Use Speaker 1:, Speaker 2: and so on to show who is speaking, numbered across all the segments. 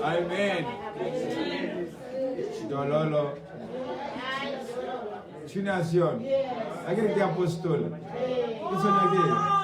Speaker 1: Amen. Dololo. Chinación. Aquí hay apóstol. Eso no es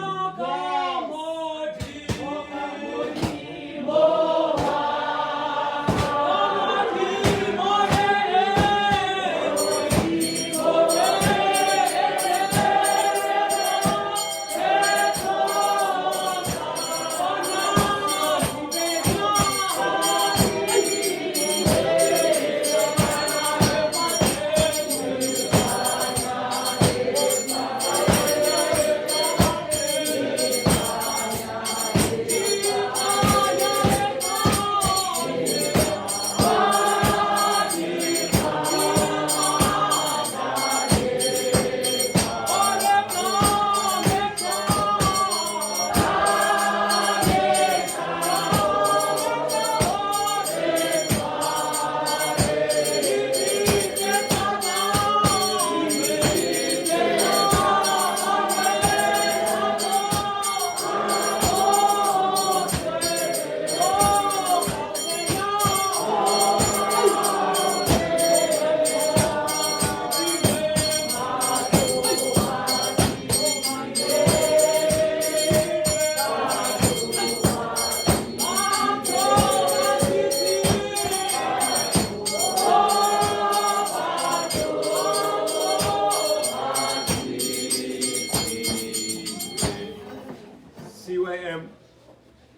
Speaker 1: CYM.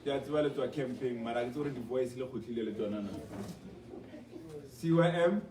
Speaker 1: That's why it's a campaign. Marangzuri the voice lo khutile le tsona na. CYM.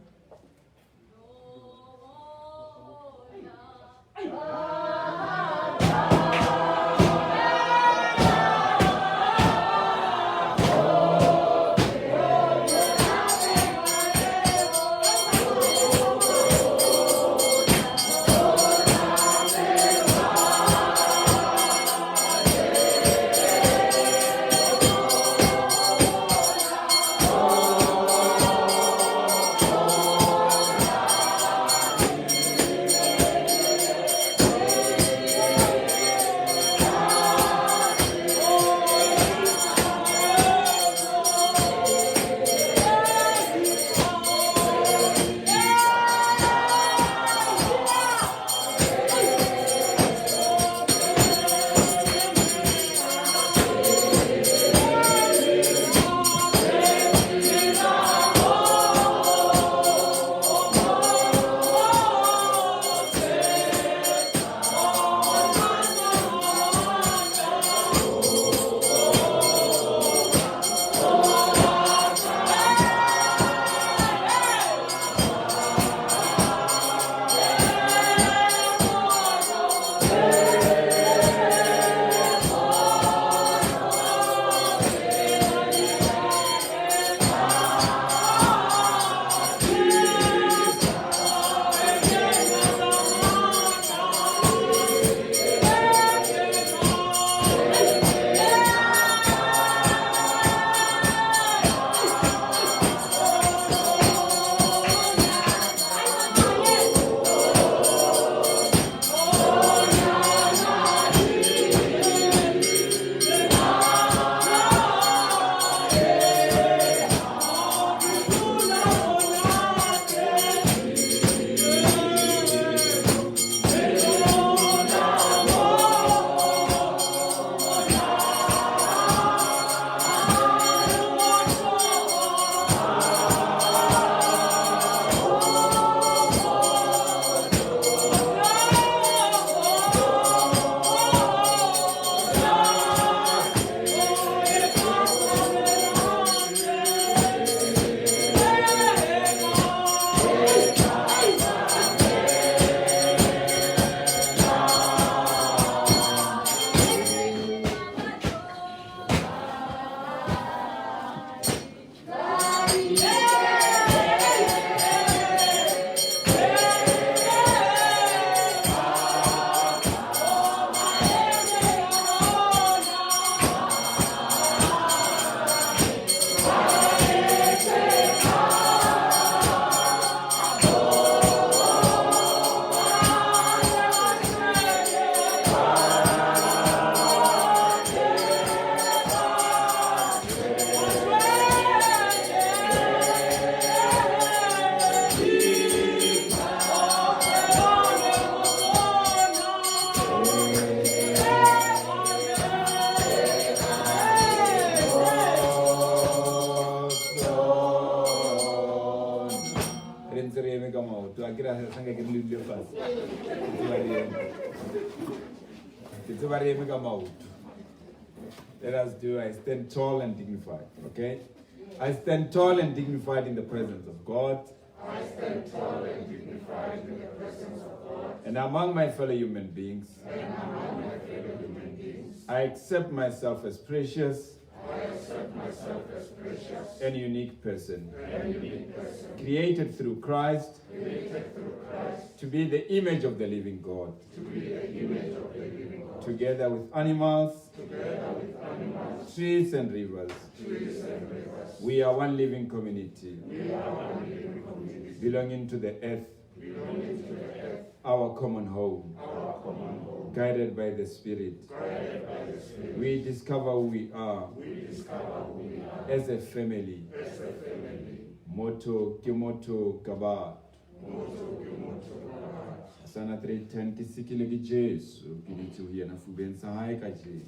Speaker 1: ka maoto a kira sanga ke le le fast ke tseba re eme ka maoto. Let us do. I stand tall and dignified. Okay, I stand tall and dignified in the presence of God.
Speaker 2: I stand tall and dignified in the presence of God.
Speaker 1: And among my fellow human beings. I accept myself as precious. And unique person. Created through Christ. To be the image of the living God. Together with animals. Trees and rivers. We are one living community. Belonging to the earth. Our common home. Guided by the Spirit. We discover who we are. As a family. Moto Kimoto Kabat. Sana 3:10 kisikile ki Jesu kilicho hiya na fubensa hai ka je.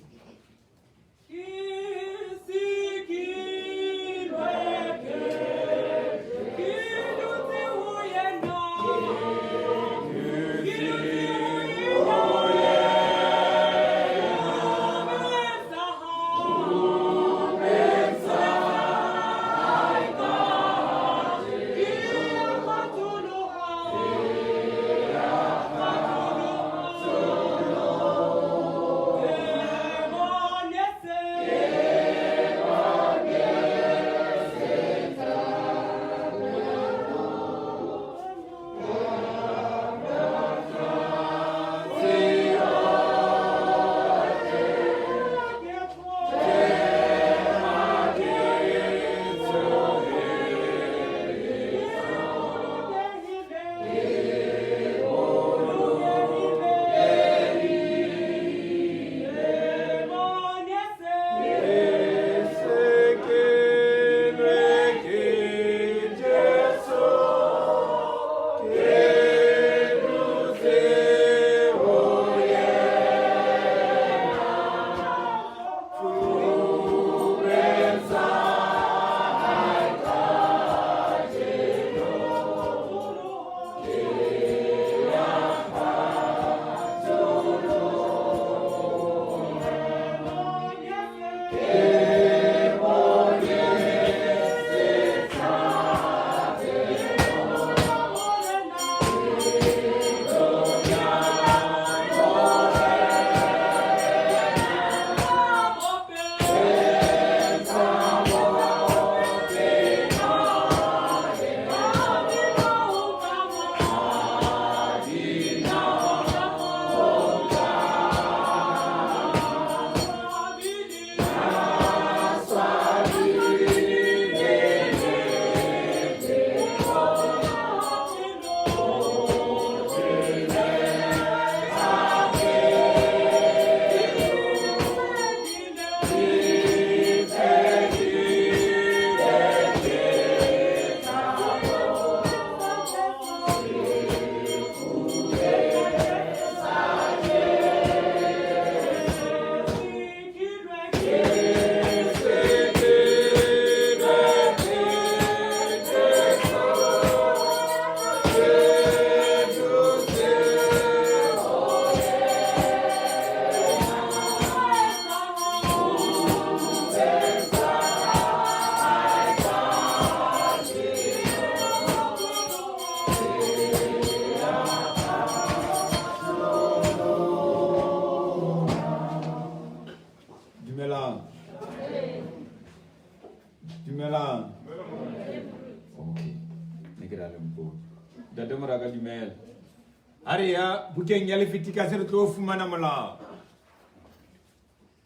Speaker 1: Aria bukeng yale fitika se retlo fumana molao.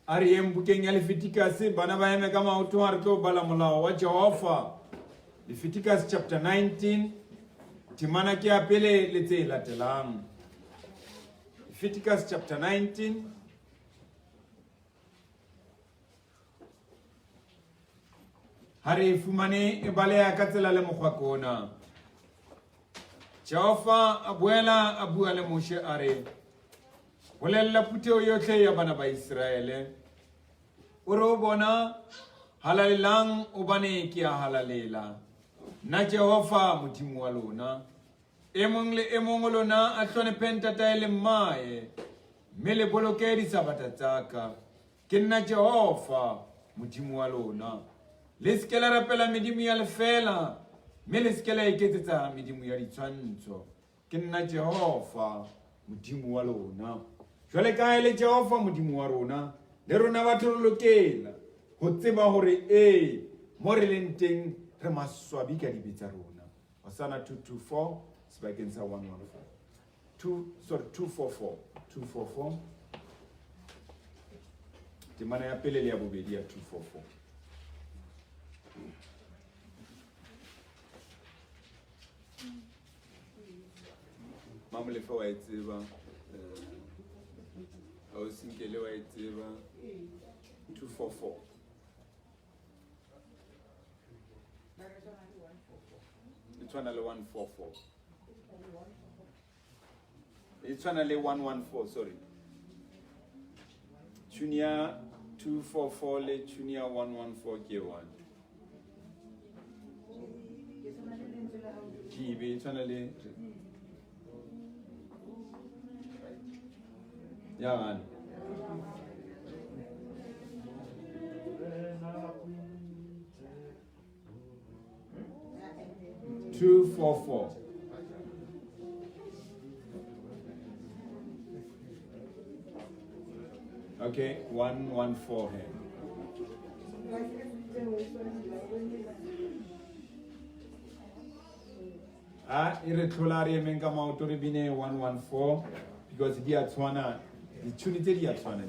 Speaker 1: Aria bukeng yale fitika se bana ba eme kama auto retlo bala molao wa Jehova. Leviticus chapter 19 timana ke apele le tse latelang. Leviticus chapter 19 Hari fumane e bale ya katsela le mokgwakona. Jehova abuela abuale Moshe are bolella puteo yotlhe ya bana ba Israele o re o bona halalelang o bane ke a halalela na Jehova modimo wa lona e mong le e mong lona a hlonephe ntata e le mmae mme le boloke disabata tsaka ke nna Jehova modimo wa lona le se ke la rapela medimo ya lefela mme le se ke la iketsetsa medimo ya ditshwantsho ke nna Jehova modimo wa lona jwale ka le Jehova modimo wa rona le rona batho re lokela ho tseba hore mo re leng teng re maswabi ka dibetsa rona Hosana 224 sebakeng sa 244 temana ya pele le ya bobedi ya 244 Mamolefe wa e tseba o sinkele wa e tseba 244 It's one 144 It's one 114 sorry Chunia 244 le Chunia 114 ke one Kibe it's one le Yeah man 244 Okay, 114 here. Irregular menga mautori bine 114 because dia tswana the trinity dia tswana.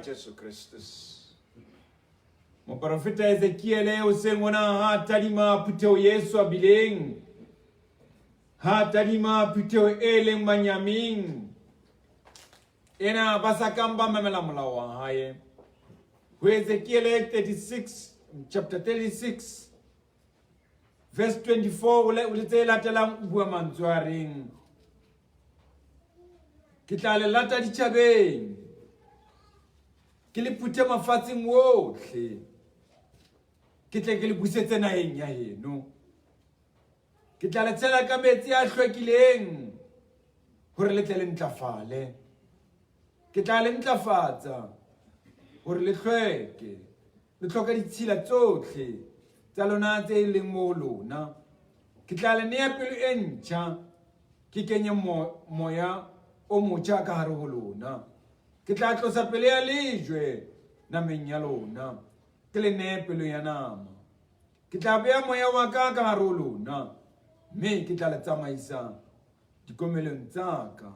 Speaker 1: Jesus Christus. Mon prophète Ezekiel est au Sengona ha talima puteo Yesu abileng. Ha talima puteo eleng manyaming. Ena basakamba mamela mlawa haye. Ezekiel 36 chapter 36 verse 24 ule tse latelang bua mantswaring. Ke tla le lata ditjhabeng. Ke le puthe mafatsheng ohle ke tle ke le busetse naheng ya heno ke tla le tshela ka metsi a hlwekileng hore le tle le ntlafale ke tla le ntlafatsa hore le hlweke le hloka ditshila tsohle tsa lona tse leng mo lona ke tla le nea pelo e ntjha ke kenye moya o motjha ka hare ho lona ke tla tlosa pele ya lejwe nameng ya lona ke le ne pelo ya nama ke tla beya moya wa ka ka hare ho lona mme ke tla le tsamaisa dikomelong tsa ka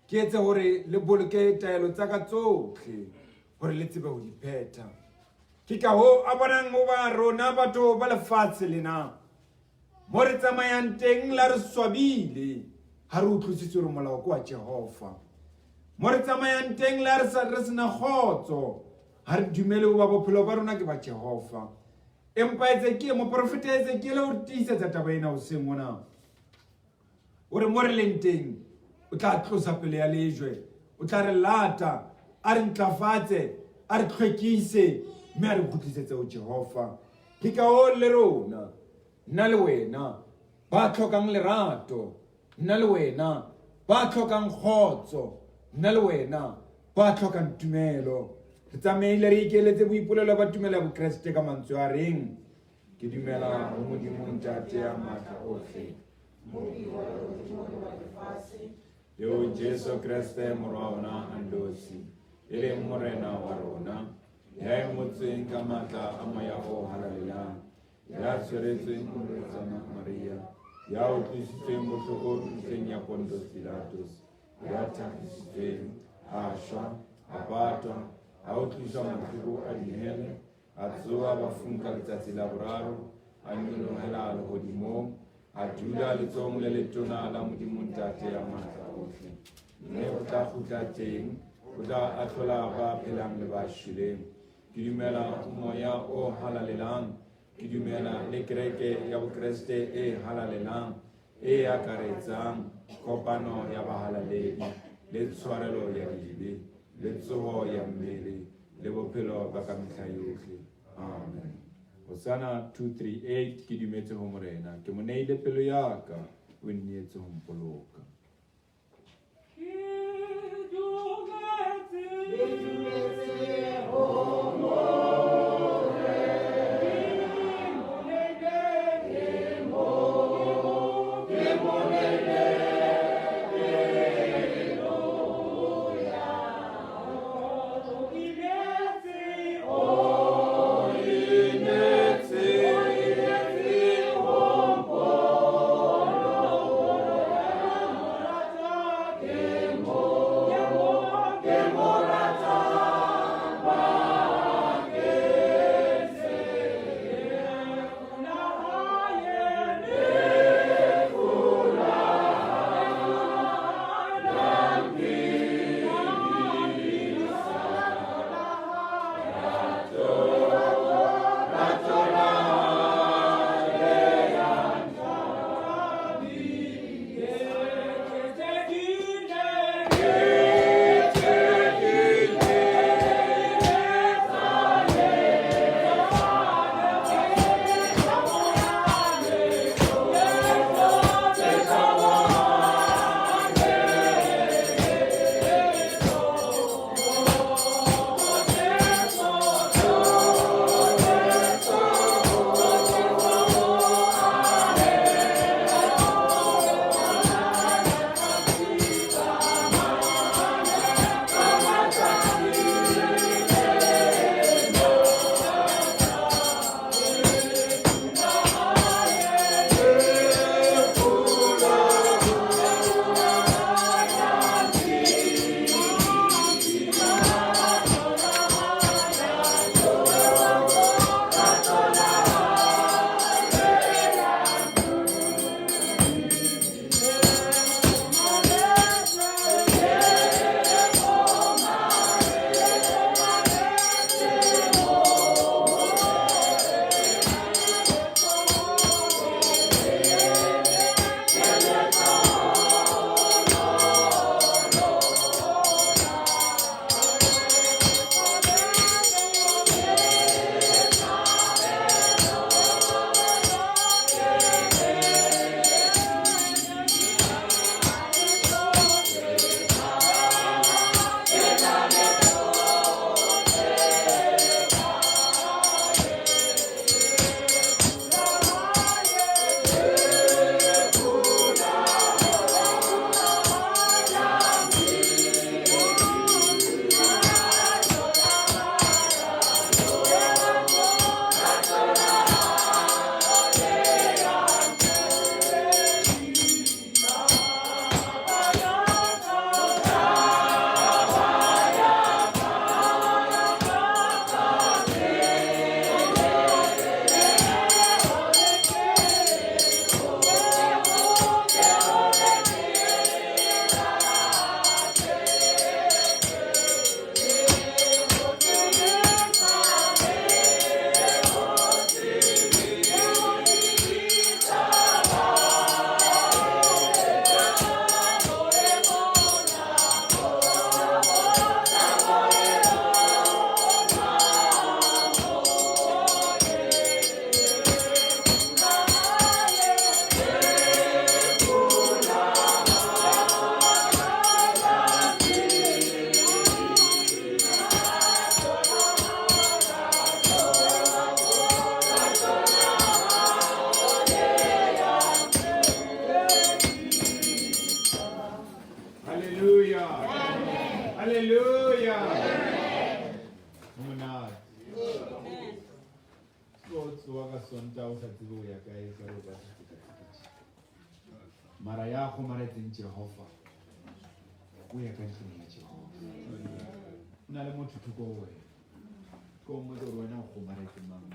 Speaker 1: ke etse hore le boloke taelo tsa ka tsohle hore le tsebe ho di phetha ke ka ho a bonang mo ba rona batho ba lefatshe lena mo re tsamayang teng la re swabile ha re utlwisitse hore molao ke wa Jehova mo re tsamayang teng la re sena kgotso ha re dumele ho ba bophelo ba rona ke ba Jehova empa Ezekiel mo profeta Ezekiel o tiisetsa taba ena o seng mona o re mo re leng teng o tla tlosa pele ya lejwe o tla re lata a re ntlafatse a re tlhwekise mme a re kgutlisetse ho Jehova ke ka o le rona nna le wena ba tlhokang lerato nna le wena ba tlhokang kgotso, nna le wena ba tlhokang tumelo. Re tsamaile re ikeletse boipolelo ba tumelo ya bokeresete ka mantswe a reng, ke dumela ho Modimo Ntate ya matla ohle, le ho Jesu Kriste morwa wa rona a ndosi, e leng morena wa rona, ya emotsweng ka matla a moya o halalelang, ya tshweretsweng morwetsana Maria, ya utlwisitsweng bohloko ntlheng ya Pontius Pilatus, ya thakgisitsweng, a shwa, a patwa, a utlwiswa mahloko a dinele, a tsoha bafung ka letsatsi la boraro, a nyolohelela lehodimong, a dula letsohong le letona la Modimo Ntate ya matla ohle, mme o tla kgutla teng, o tla ahlola ba phelang le ba shweleng. Ke dumela moya o halalelang, ke dumela le kereke ya bokeresete e halalelang, e akaretsang kopano ya bahalaledi, le tshwarelo ya dibe, le tsoho ya mmele, le bophelo ba ka mehla yohle. Amen. Hosana 238, ke dumetse ho morena, ke mo neile pelo ya ka, o nnietse ho mpoloka.
Speaker 3: o sa tsebe o ya kae ka re ba mara ya go maretseng Jehova o ya ka ntlong ya Jehova o na le motho thoko go wena ko mo tlo wena go maretseng mang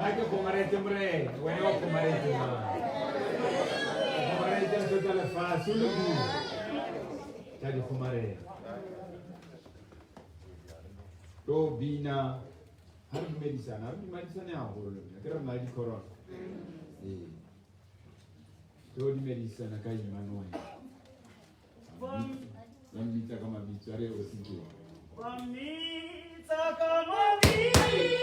Speaker 3: Nake kumarete mre, wena o kumarete ma. Kumarete tota le fa suludu. Tadi kumarete. Do bina har medicine ya holo. Kera mali corona. Do di medicine ka imano. Wamita kama bichare osinke.
Speaker 4: Wamita kama bichare.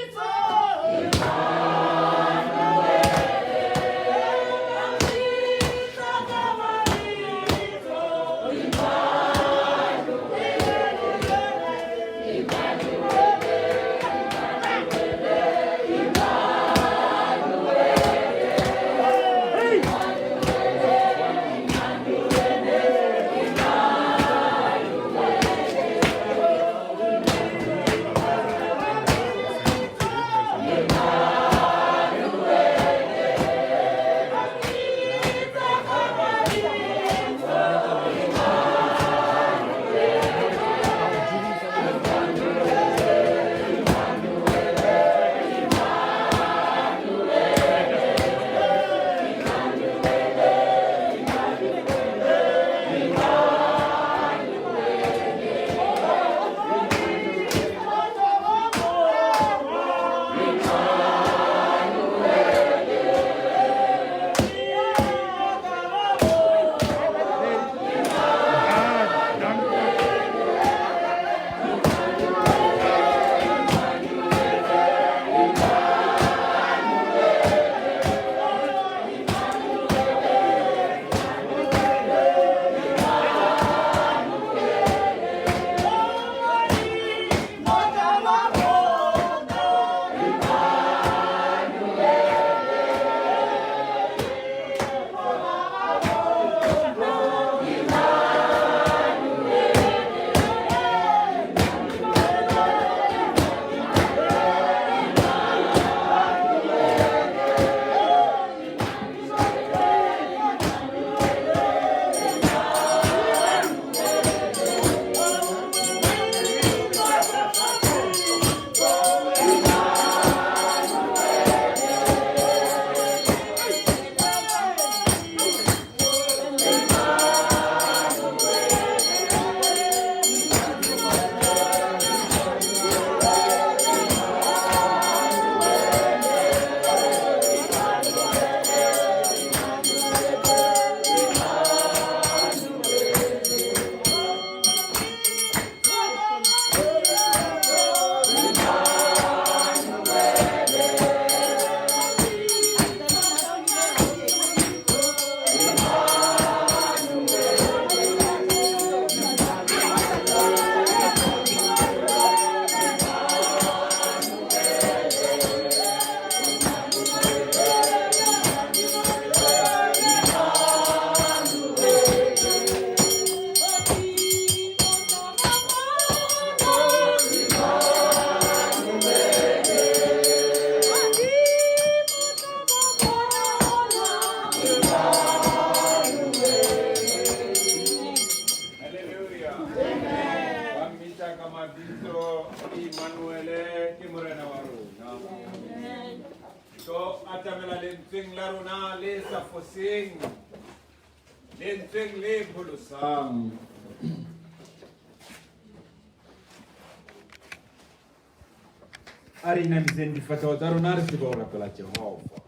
Speaker 1: Arina misendi fatto daronare si vuole per la Jehova.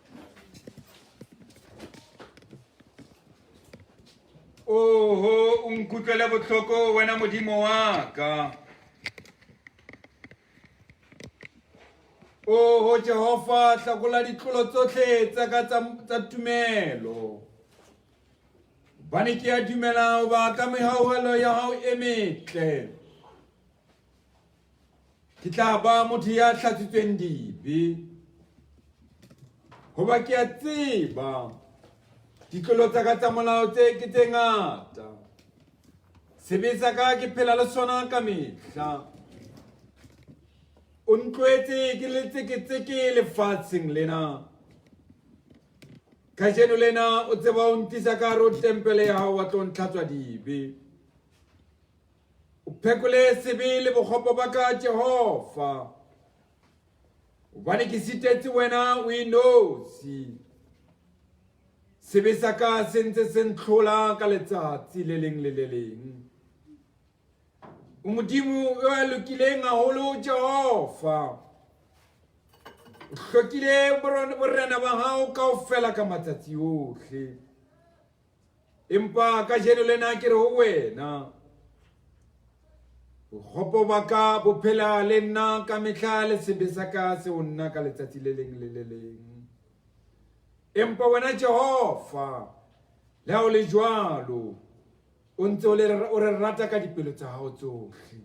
Speaker 1: Oh, un kutela botlhoko wena modimo wa ka. Oh, Jehova hlakola ditlolo tsotlhe tsa ka tsa tumelo. Bane ke a dumela ho ba ka mehauhelo ya hao e metle. Ke tla ba motho ya hlatsitsweng dibe. Hoba ke a tseba ditlolo tsa ka tsa molao tse ke tse ngata. Sebetsa ka ke phela le sona ka mehla. O ntlwetse ke letseke lefatsheng lena. Kajeno lena o tseba o ntisa ka hare ho tempele ya hao wa tlo ntlhatswa dibe. O phekole sebe le bokgopo ba ka Jehova. Hobane ke sitetse wena o inosi. Sebe sa ka se ntse se ntlhola ka letsatsi le leng le le leng. O Modimo ya lokileng haholo Jehova. O hlokile borena ba hao kaofela ka matsatsi ohle. Empa kajeno lena ke re ho wena. Bokgopo ba ka bo phela le nna ka mehla le sebe sa ka se o nna ka letsatsi le leng le le leng. Empa wena Jehova, le ha o le jwalo, o ntse o re rata ka dipelo tsa hao tsohle.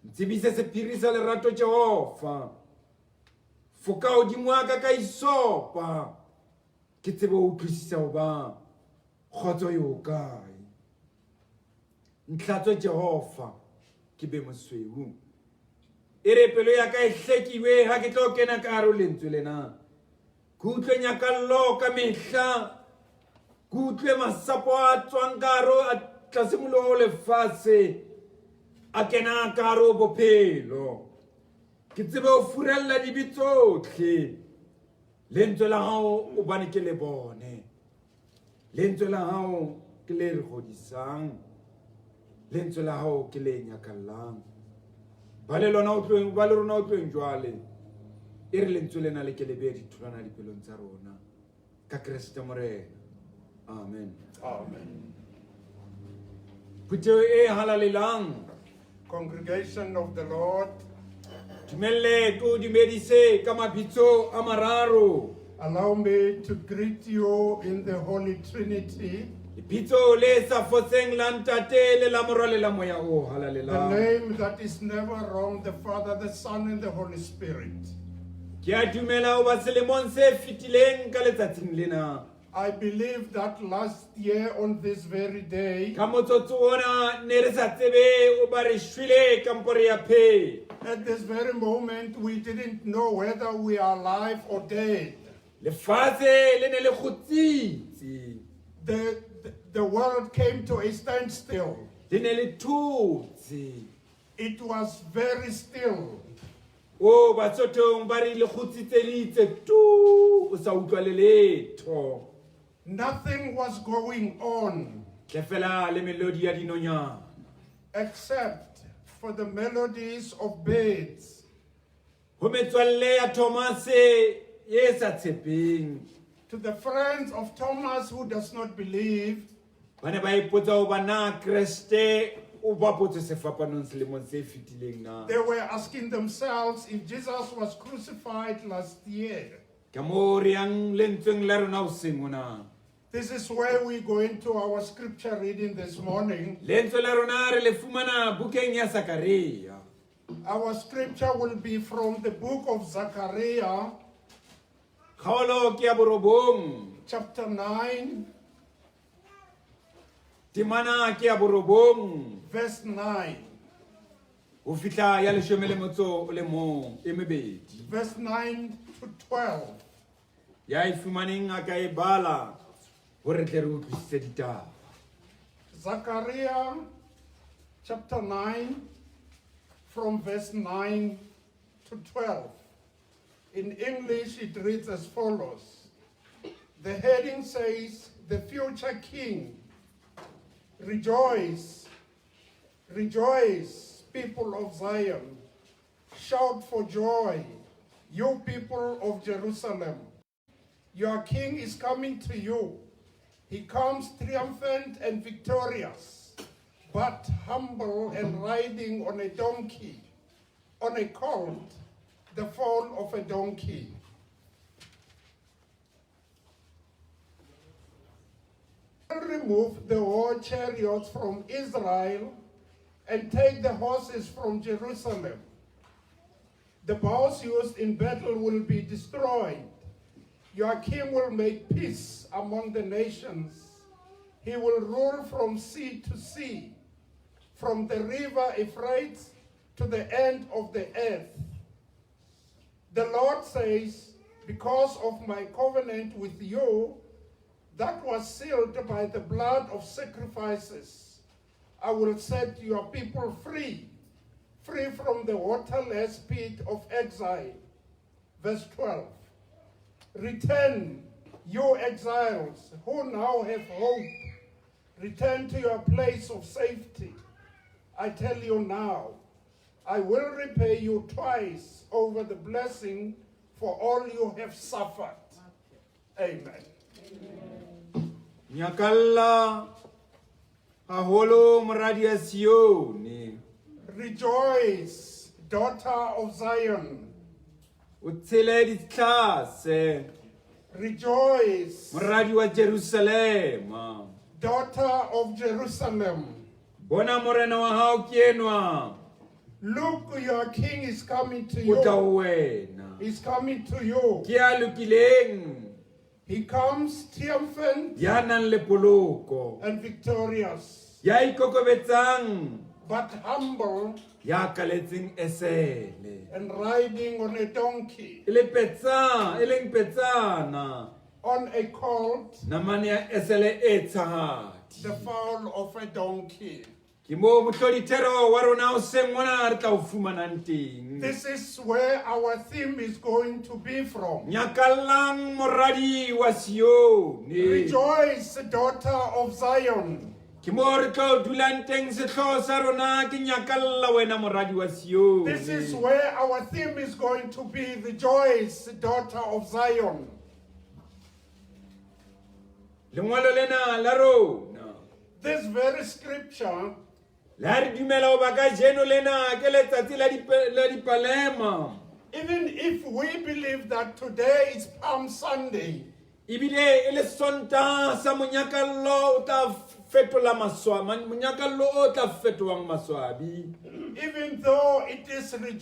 Speaker 1: Ntsebise sephiri sa lerato Jehova. Foka hodimo wa ka isopa. Ke tsebe ho utlwisisa hoba kgotso e ho kae. Ntlhatswe Jehova ke be mosweu. E re pelo ya ka e hlekiwe ha ke tlo kena ka hare ho lentswe lena. Ke utlwe nyakallo ka mehla. Ke utlwe masapo a tswang ka hare a tlase moloho lefatshe a kena ka hare ho bophelo. Ke tsebe ho furella dibe tsohle. Lentswe la hao o bane ke le bone. Lentswe la hao ke le re godisang. Lentswe la hao ke le nyakallang. Ba le rona o tloeng jwale. E re lentswe lena le ke le beha ditholwana dipelong tsa rona. Ka Kriste Morena. Amen.
Speaker 2: Amen.
Speaker 1: Puteo e halalelang.
Speaker 2: Congregation of the Lord,
Speaker 1: Tumelle ko dumedise ka mabitso a mararo.
Speaker 2: allow me to greet you in the Holy Trinity,
Speaker 1: Lebitso le sa fotseng la ntate le la morwale la moya o
Speaker 2: the
Speaker 1: halalelang.
Speaker 2: name that is never wrong, the Father, the Son, and the Holy Spirit.
Speaker 1: Ke a dumela ho ba selemong se fetileng ka letsatsing lena.
Speaker 2: I believe that last year on this very day,
Speaker 1: Ka motsotso ona ne re sa tsebe o ba re shwele kampo re ya phe.
Speaker 2: at this very moment, we didn't know whether we are alive or dead.
Speaker 1: Lefatshe le ne le kgutsitse.
Speaker 2: The world came to a standstill.
Speaker 1: Le ne le thotse.
Speaker 2: It was very still.
Speaker 1: O batsothong ba re le kgutsitse le itse tu o sa utlwa le letho.
Speaker 2: Nothing was going on
Speaker 1: Ke fela le melodi ya dinonyana.
Speaker 2: except for the melodies of birds.
Speaker 1: Ho metswalle ya Thomas e sa tshepeng.
Speaker 2: To the friends of Thomas who does not believe,
Speaker 1: Ba ne ba ipotsa ho ba na Kriste o bapotse sefapanong selemong se fetileng na.
Speaker 2: they were asking themselves if Jesus was crucified last year.
Speaker 1: Ka mo re yang lentsweng la rona hoseng mona.
Speaker 2: This is where we go into our scripture reading this morning.
Speaker 1: Lentswe la rona re le fumana bukeng ya Zakaria.
Speaker 2: Our scripture will be from the book of Zechariah,
Speaker 1: Kgaolo ke ya borobong.
Speaker 2: chapter 9,
Speaker 1: Temana ke ya borobong.
Speaker 2: verse 9.
Speaker 1: Ho fihla ya 11 e mebedi.
Speaker 2: Verse 9 to 12.
Speaker 1: Ya e fumaneng a ka e bala hore tle re utlwisise ditaba.
Speaker 2: Zechariah chapter 9, from verse 9 to 12. In English, it reads as follows. The heading says, The Future King. Rejoice, rejoice, people of Zion. Shout for joy, you people of Jerusalem. Your king is coming to you. He comes triumphant and victorious, but humble and riding on a donkey, on a colt, the foal of a donkey. Remove the war chariots from Israel and take the horses from Jerusalem. The bows used in battle will be destroyed. Your king will make peace among the nations. He will rule from sea to sea, from the river Euphrates to the end of the earth. The Lord says, because of my covenant with you, that was sealed by the blood of sacrifices, I will set your people free, free from the waterless pit of exile. Verse 12. Return, you exiles who now have hope. Return to your place of safety. I tell you now, I will repay you twice over the blessing for all you have suffered. Amen.
Speaker 1: Nyakalla haholo moradi ya Sione.
Speaker 2: Rejoice, daughter of Zion.
Speaker 1: O tshele ditlhase
Speaker 2: Rejoice,
Speaker 1: moradi wa Jerusalema.
Speaker 2: daughter of Jerusalem.
Speaker 1: Bona morena wa hao ke enwa.
Speaker 2: Look, your king is coming to
Speaker 1: O tla
Speaker 2: you.
Speaker 1: wena.
Speaker 2: He's coming to you.
Speaker 1: Ke a lokileng.
Speaker 2: He comes triumphant
Speaker 1: Ya nang le poloko.
Speaker 2: and victorious,
Speaker 1: Ya ikokobetsang.
Speaker 2: but humble
Speaker 1: Ya kaletseng esele.
Speaker 2: and riding on a donkey,
Speaker 1: Eleng petsana.
Speaker 2: on a colt,
Speaker 1: Namane ya esele e tshahadi.
Speaker 2: the foal of a donkey.
Speaker 1: Ke mo mohlodithero wa rona o seng mona re tla o fumanang teng.
Speaker 2: This is where our theme is going to be from.
Speaker 1: Nyakallang moradi wa Sione.
Speaker 2: Rejoice, daughter of Zion.
Speaker 1: Ke mo re tla o dulang teng sehlooho sa rona ke nyakalla wena moradi wa Sione.
Speaker 2: This is where our theme is going to be. Rejoice, daughter of Zion.
Speaker 1: Lengwalo lena la rona
Speaker 2: This very scripture
Speaker 1: la re dumela o ba ka jeno lena ke letsatsi la dipalema.
Speaker 2: even if we believe that today is Palm Sunday,
Speaker 1: Ebile e le Sontaha sa monyakallo o tla fetola maswa monyakallo o tla fetowang maswabi.
Speaker 2: even though it is a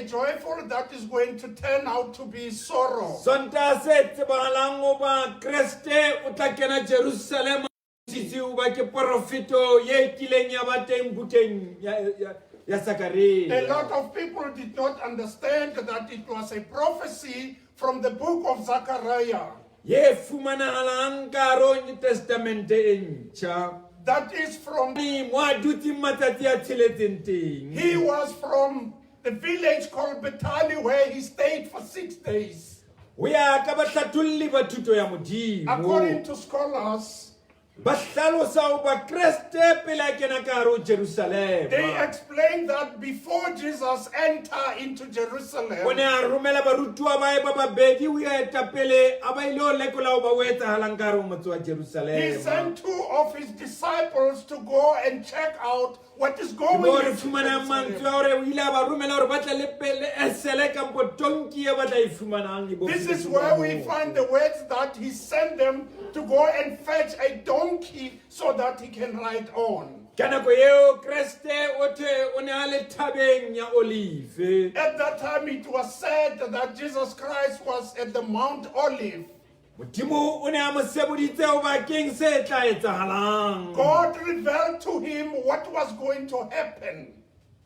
Speaker 2: joyful that is going to turn out to be sorrow.
Speaker 1: Sontaha se tsebahalang o ba Kreste o tla kena Jerusalema sisi o ba ke profeto ye kileng ya ba teng bukeng ya Zakaria.
Speaker 2: A lot of people did not understand that it was a prophecy from the book of Zechariah.
Speaker 1: Ye fumanahalang ka hare ho Testamente e ntjha.
Speaker 2: That is from,
Speaker 1: Mo a dutse matsatsi a tsheletseng teng.
Speaker 2: he was from the village called Bethany where he stayed for 6 days.
Speaker 1: Ho ya ka bahlatlolli ba thuto ya Modimo.
Speaker 2: According to scholars,
Speaker 1: Ba hlalosa ho ba Kreste pele a kena ka hare ho Jerusalema.
Speaker 2: they explain that before Jesus entered into Jerusalem,
Speaker 1: O ne a romela barutuwa ba hae ba babedi ho ya etapele a ba ile ho lekola ho ba ho etsahalang ka hare ho motse wa
Speaker 2: he
Speaker 1: Jerusalema.
Speaker 2: sent 2 of his disciples to go and check out what is
Speaker 1: Ke
Speaker 2: going
Speaker 1: mo
Speaker 2: on.
Speaker 1: re fumanang mantswe a hore o ile a ba romela hore ba tle le esele kampo tonki e ba tla e fumanang e
Speaker 2: This is
Speaker 1: bofileng
Speaker 2: where
Speaker 1: ba
Speaker 2: we
Speaker 1: moo.
Speaker 2: find the words that he sent them to go and fetch a donkey so that he can ride on.
Speaker 1: Ka nako eo Kreste o thwe o ne a le thabeng ya Olive.
Speaker 2: At that time, it was said that Jesus Christ was at the Mount Olive.
Speaker 1: Modimo o ne a mo seboditse ho bakeng se tla etsahalang.
Speaker 2: God revealed to him what was going to happen.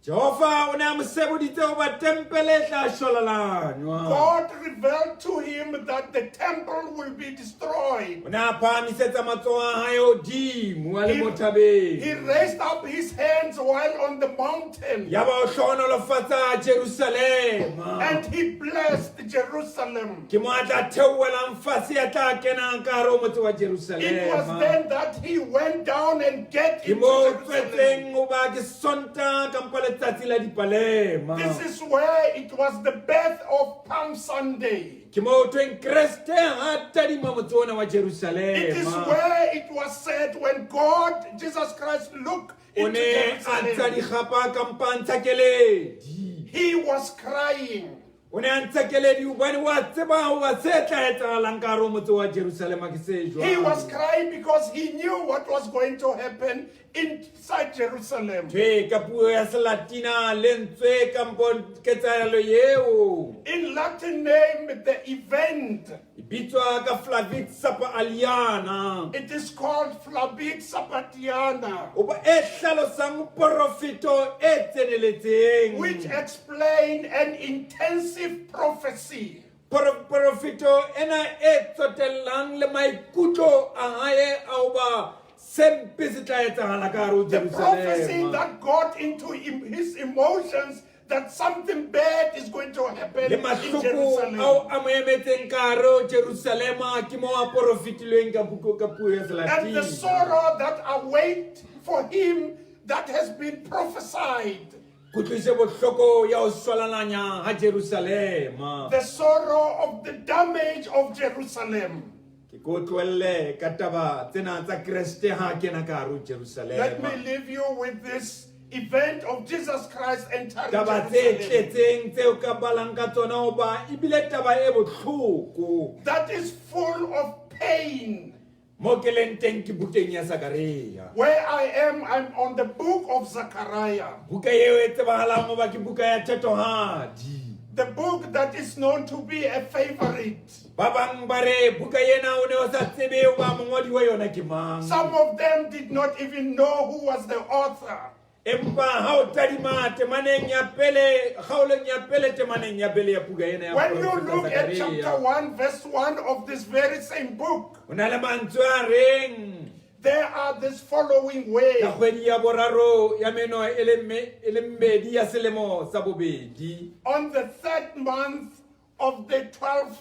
Speaker 1: Jehova o ne a mo seboditse ho ba tempele e tla hlolalanywa.
Speaker 2: God revealed to him that the temple will be destroyed.
Speaker 1: O ne a phahamisetsa matsoho a hae hodimo a le mo
Speaker 2: He
Speaker 1: thabeng.
Speaker 2: raised up his hands while on the mountain
Speaker 1: Ya ba o hlohonolofatsa Jerusalema.
Speaker 2: and he blessed Jerusalem.
Speaker 1: Ke mo a tla theohelang fatshe a tla kenang ka hare ho motse wa
Speaker 2: It was
Speaker 1: Jerusalema.
Speaker 2: then that he went down and get
Speaker 1: Ke
Speaker 2: into
Speaker 1: mo
Speaker 2: Jerusalem.
Speaker 1: tswetseng ho ba ke Sontaha kampo letsatsi la dipalema.
Speaker 2: This is where it was the birth of Palm Sunday.
Speaker 1: Ke mo thweng Kreste ha tadima motse ona wa
Speaker 2: It is
Speaker 1: Jerusalema.
Speaker 2: where it was said when God, Jesus Christ, looked
Speaker 1: O
Speaker 2: into
Speaker 1: ne a ntsha
Speaker 2: Jerusalem,
Speaker 1: dikgapa ka mpa a ntsha keledi.
Speaker 2: he was crying.
Speaker 1: o ne a ntshekeledi hobane wa tseba hoba se tla etsagalang ka hare ho motse wa Jerusalema ke se jwang.
Speaker 2: He was crying because he knew what was going to happen inside Jerusalem.
Speaker 1: Tjhe, ka puo ya Selatina lentswe kampo ketsahalo eo
Speaker 2: In Latin name, the event,
Speaker 1: e bitswa ka Flavit Sapaliana.
Speaker 2: it is called Flabit Sabatiana,
Speaker 1: Oba e hlalosang porofeto e tseneletseng.
Speaker 2: which explain an intensive prophecy.
Speaker 1: Porofeto ena e tsotellang le maikutlo a hae a hoba sempe se tla etsagala ka hare ho
Speaker 2: The prophecy
Speaker 1: Jerusalema.
Speaker 2: that got into his emotions that something bad is going to happen
Speaker 1: Le
Speaker 2: in
Speaker 1: mahloko
Speaker 2: Jerusalem.
Speaker 1: ao a mo emetseng ka hare ho Jerusalema ke mo a porofetilweng ka puo ya
Speaker 2: And the
Speaker 1: Selatina.
Speaker 2: sorrow that await for him that has been prophesied.
Speaker 1: Kutlwise bohloko ya ho swalalanya ha Jerusalema.
Speaker 2: The sorrow of the damage of Jerusalem.
Speaker 1: Ke ko tlohelle ka taba tsena tsa Kreste ha kena ka hare ho Jerusalema.
Speaker 2: Let me leave you with this event of Jesus Christ entering
Speaker 1: Taba tse
Speaker 2: Jerusalem.
Speaker 1: tletseng tseo ka balang ka tsona hoba ebile taba e bohloko.
Speaker 2: That is full of pain.
Speaker 1: Mo ke leng teng ke bukeng ya Zakaria.
Speaker 2: Where I am, I'm on the book of Zechariah.
Speaker 1: Buka eo e tsebahalang hoba ke buka ya thatohadi.
Speaker 2: The book that is known to be a favorite.
Speaker 1: Ba bang ba re buka ena o ne o sa tsebe hoba mongodi wa yona ke mang.
Speaker 2: Some of them did not even know who was the author.
Speaker 1: Empa ha o tadima temaneng ya pele, kgaolong ya pele temaneng ya pele ya buka ena ya
Speaker 2: When you
Speaker 1: Profeta
Speaker 2: look at
Speaker 1: Zakaria.
Speaker 2: chapter 1, verse 1 of this very same book,
Speaker 1: Ho na le mantswe a reng
Speaker 2: there are this following
Speaker 1: ka
Speaker 2: way.
Speaker 1: kgwedi ya boraro ya meno e le mmedi ya selemo sa bobedi.
Speaker 2: On the 3rd month of the 12th,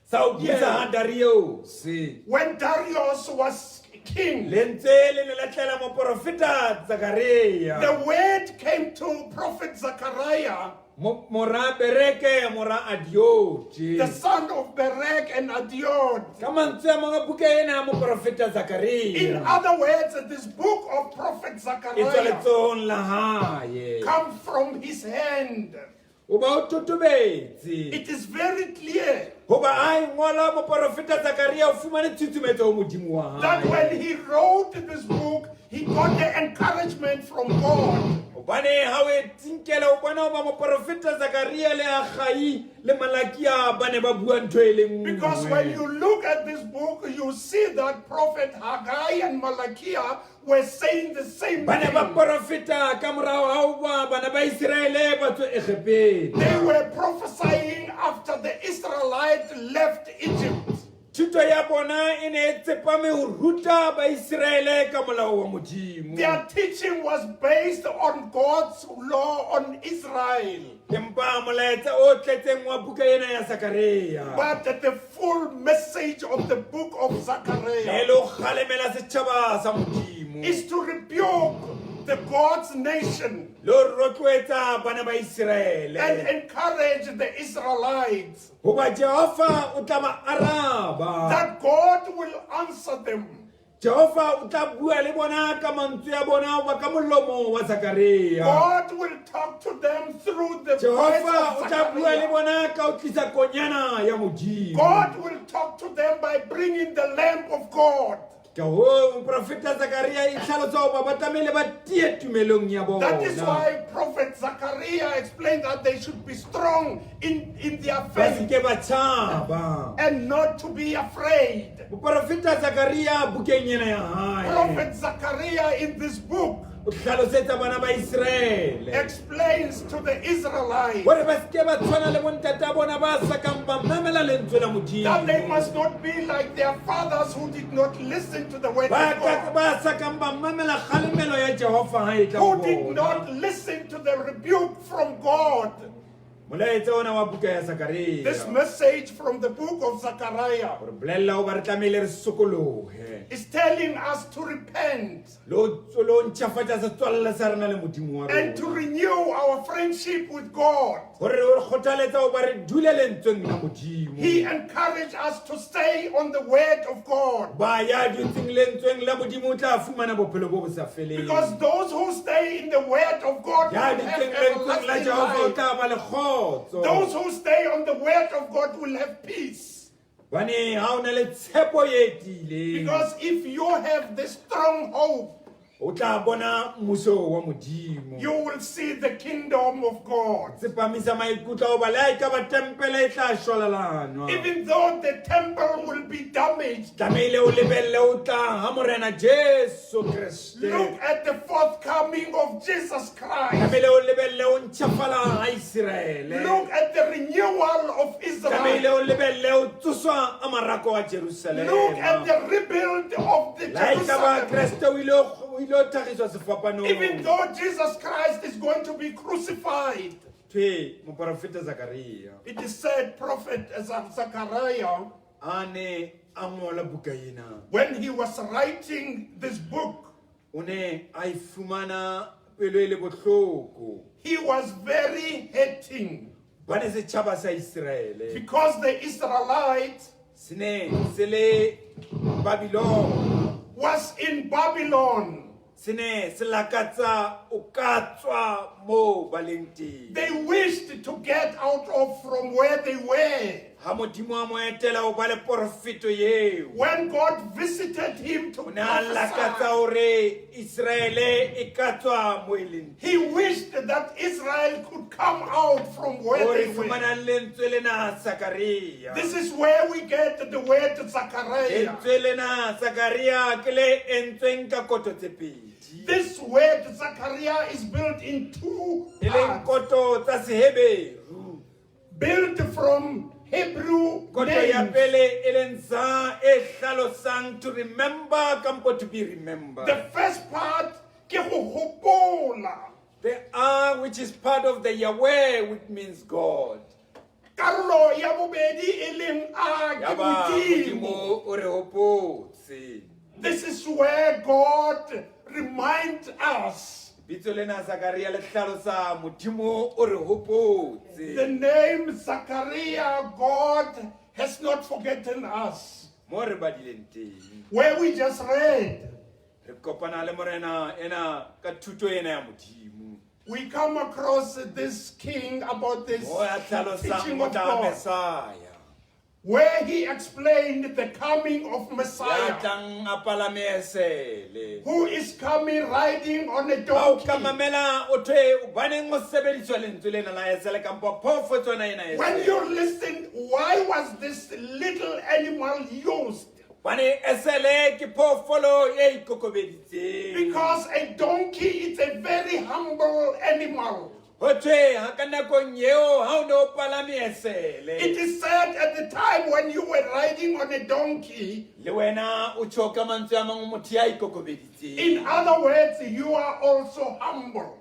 Speaker 1: Sa o tlisa
Speaker 2: Yeah.
Speaker 1: ha Darius.
Speaker 2: when Darius was king,
Speaker 1: Lentswe le ne la tlela moprofeta Zakaria.
Speaker 2: the word came to prophet Zechariah,
Speaker 1: Mora Bereke, mora Adiote.
Speaker 2: the son of Berek and Adiod.
Speaker 1: Ka mantswe a mangwe buka ena ya moprofeta
Speaker 2: In
Speaker 1: Zakaria
Speaker 2: other words, this book of prophet
Speaker 1: e tswa
Speaker 2: Zechariah
Speaker 1: letsohong la hae.
Speaker 2: comes from his hand.
Speaker 1: O ba o totobetse.
Speaker 2: It is very clear
Speaker 1: Hoba a ngola moprofeta Zakaria o fumane tshutshumetso ho Modimo wa
Speaker 2: that
Speaker 1: hae.
Speaker 2: when he wrote this book, he got the encouragement from God.
Speaker 1: Hobane ha o e tsinkela o bona hoba moprofeta Zakaria le Agai le Malakia ba ne ba bua ntho e le nngwe.
Speaker 2: Because when you look at this book, you see that prophet Haggai and Malachiah were saying the same
Speaker 1: Ba ne ba
Speaker 2: thing.
Speaker 1: profeta ka morao ha hoba bana ba Israele ba tswe Egepeng.
Speaker 2: They were prophesying after the Israelites left Egypt.
Speaker 1: Thuto ya bona e ne e tsepame ho ruta ba Israele ka molao wa Modimo.
Speaker 2: Their teaching was based on God's law on Israel.
Speaker 1: Empa molaetsa o tletseng wa buka ena ya Zakaria.
Speaker 2: But the full message of the book of
Speaker 1: E
Speaker 2: Zechariah
Speaker 1: le ho kgalemela setjhaba sa Modimo.
Speaker 2: is to rebuke the God's nation
Speaker 1: Le ho rotloetsa bana ba Israele.
Speaker 2: and encourage the Israelites
Speaker 1: Hoba Jehova o tla ba araba.
Speaker 2: that God will answer them.
Speaker 1: Jehova o tla bua le bona ka mantswe a bona hoba ka molomo wa Zakaria.
Speaker 2: God will talk to them through the voice
Speaker 1: Jehova o
Speaker 2: of
Speaker 1: tla bua le
Speaker 2: Zechariah.
Speaker 1: bona ka ho tlisa konyana ya Modimo.
Speaker 2: God will talk to them by bringing the lamp of God.
Speaker 1: Ka ho moprofeta Zakaria e tlhalosa hoba ba tlamehile ba tie tumelong ya bona.
Speaker 2: That is why Prophet Zechariah explained that they should be strong in their
Speaker 1: Ba
Speaker 2: faith
Speaker 1: seke ba tshaba.
Speaker 2: and not to be afraid.
Speaker 1: Moprofeta Zakaria bukeng ena ya hae
Speaker 2: Prophet Zechariah in this book
Speaker 1: o tlhalosetsa bana ba Israele
Speaker 2: explains to the Israelites
Speaker 1: hore ba seke ba tshwana le bontate a bona ba sakang ba mamela lentswe la
Speaker 2: that they
Speaker 1: Modimo.
Speaker 2: must not be like their fathers who did not listen to the word
Speaker 1: Ba
Speaker 2: of
Speaker 1: ka
Speaker 2: God,
Speaker 1: ba sakang ba mamela kgalemelo ya Jehova ha e tla ho
Speaker 2: who did
Speaker 1: bona.
Speaker 2: not listen to the rebuke from God.
Speaker 1: Molaetsa ona wa buka ya Zakaria
Speaker 2: This message from the book of Zechariah
Speaker 1: hore bolella hoba re tlamehile re sokolohe
Speaker 2: is telling us to repent
Speaker 1: lo ntjhafatsa setswalle sa rena le Modimo wa
Speaker 2: and to
Speaker 1: rona
Speaker 2: renew our friendship with God.
Speaker 1: hore re kgothaletsa hoba re dule lentsweng la Modimo.
Speaker 2: He encouraged us to stay on the word of God.
Speaker 1: Ba ya dutseng lentsweng la Modimo o tla fumana bophelo bo bo sa feleng.
Speaker 2: Because those who stay in the word of God will
Speaker 1: Ya
Speaker 2: have
Speaker 1: dutseng lentsweng la
Speaker 2: everlasting
Speaker 1: Jehova o
Speaker 2: life.
Speaker 1: tla ba le kgotso. kgotso.
Speaker 2: Those who stay on the word of God will have peace.
Speaker 1: Bane ha o na le tshepo e tiileng.
Speaker 2: Because if you have the strong hope,
Speaker 1: O tla bona mmuso wa Modimo.
Speaker 2: you will see the kingdom of God.
Speaker 1: Tsepamisa maikutlo a ho ba le ha ekaba tempele e tla shwalalanwa.
Speaker 2: Even though the temple will be damaged,
Speaker 1: Tlamehile o lebelle o tla ha Morena Jesu Kriste.
Speaker 2: look at the forthcoming of Jesus Christ.
Speaker 1: Tlamehile o lebelle o ntjhafala ha Israele.
Speaker 2: Look at the renewal of
Speaker 1: Tlamehile
Speaker 2: Israel.
Speaker 1: o lebelle o tsoswa a marako a Jerusalem.
Speaker 2: Look at the rebuild of the
Speaker 1: La ekaba
Speaker 2: Jerusalem.
Speaker 1: Kriste o ilo tlhagiswa sefapanong.
Speaker 2: Even though Jesus Christ is going to be crucified,
Speaker 1: Thwe moprofeta Zakaria
Speaker 2: it is said, Prophet Zechariah,
Speaker 1: a ne a ngola buka ena.
Speaker 2: when he was writing this book,
Speaker 1: O ne a ifumana pelo e le bohloko.
Speaker 2: he was very hating
Speaker 1: Ba ne setjhaba sa Israele
Speaker 2: because the Israelites
Speaker 1: se ne se le Babylon.
Speaker 2: was in Babylon.
Speaker 1: Se ne se lakatsa o ka tswa mo ba leng teng.
Speaker 2: They wished to get out of from where they were.
Speaker 1: Ha Modimo a mo etela o ba le profeto eo.
Speaker 2: When God visited him to
Speaker 1: O ne a lakatsa
Speaker 2: prophesy,
Speaker 1: hore Israele e ka tswa mo e leng teng.
Speaker 2: he wished that Israel could come out from where
Speaker 1: O re
Speaker 2: they were.
Speaker 1: fumanang lentswe lena Zakaria.
Speaker 2: This is where we get the word Zechariah.
Speaker 1: Lentswe lena Zakaria ke le entsweng ka koto tse pedi.
Speaker 2: This word Zechariah is built in two
Speaker 1: E leng
Speaker 2: parts.
Speaker 1: koto tsa Seheberu.
Speaker 2: Built from Hebrew
Speaker 1: Koto ya
Speaker 2: names.
Speaker 1: pele e leng za e hlalosang to remember kampo to be remembered.
Speaker 2: The first part ke go hopola.
Speaker 1: The R which is part of the Yahweh which means God.
Speaker 2: Karolo ya bobedi e leng a ke
Speaker 1: Yaba
Speaker 2: Modimo.
Speaker 1: Modimo o re hopotse.
Speaker 2: This is where God reminds us.
Speaker 1: Bitso lena Zakaria le hlalosa Modimo o re hopotse.
Speaker 2: The name Zechariah, God has not forgotten us.
Speaker 1: Mo re badileng teng.
Speaker 2: Where we just read,
Speaker 1: Re kopana le morena ena ka thuto ena ya Modimo.
Speaker 2: we come across this king about this
Speaker 1: Mo ya hlalosang
Speaker 2: teaching
Speaker 1: mo
Speaker 2: of
Speaker 1: tla
Speaker 2: God,
Speaker 1: Messiah.
Speaker 2: where he explained the coming of
Speaker 1: Ya
Speaker 2: Messiah,
Speaker 1: tlang a palame esele.
Speaker 2: who is coming riding on a
Speaker 1: Ha o
Speaker 2: donkey.
Speaker 1: ka mamela o thwe baneng o sebediswa lentswe lena la esele kampo phofo tsona ena
Speaker 2: When
Speaker 1: esele.
Speaker 2: you listen, why was this little animal used?
Speaker 1: Bane esele ke phofolo e ikokobeditseng.
Speaker 2: Because a donkey is a very humble animal.
Speaker 1: Ho thwe ha ka nakong eo ha o ne o palame esele.
Speaker 2: It is said at the time when you were riding on a donkey,
Speaker 1: Le wena o tjho ka mantswe a mang motho ya ikokobeditseng.
Speaker 2: in other words, you are also humble.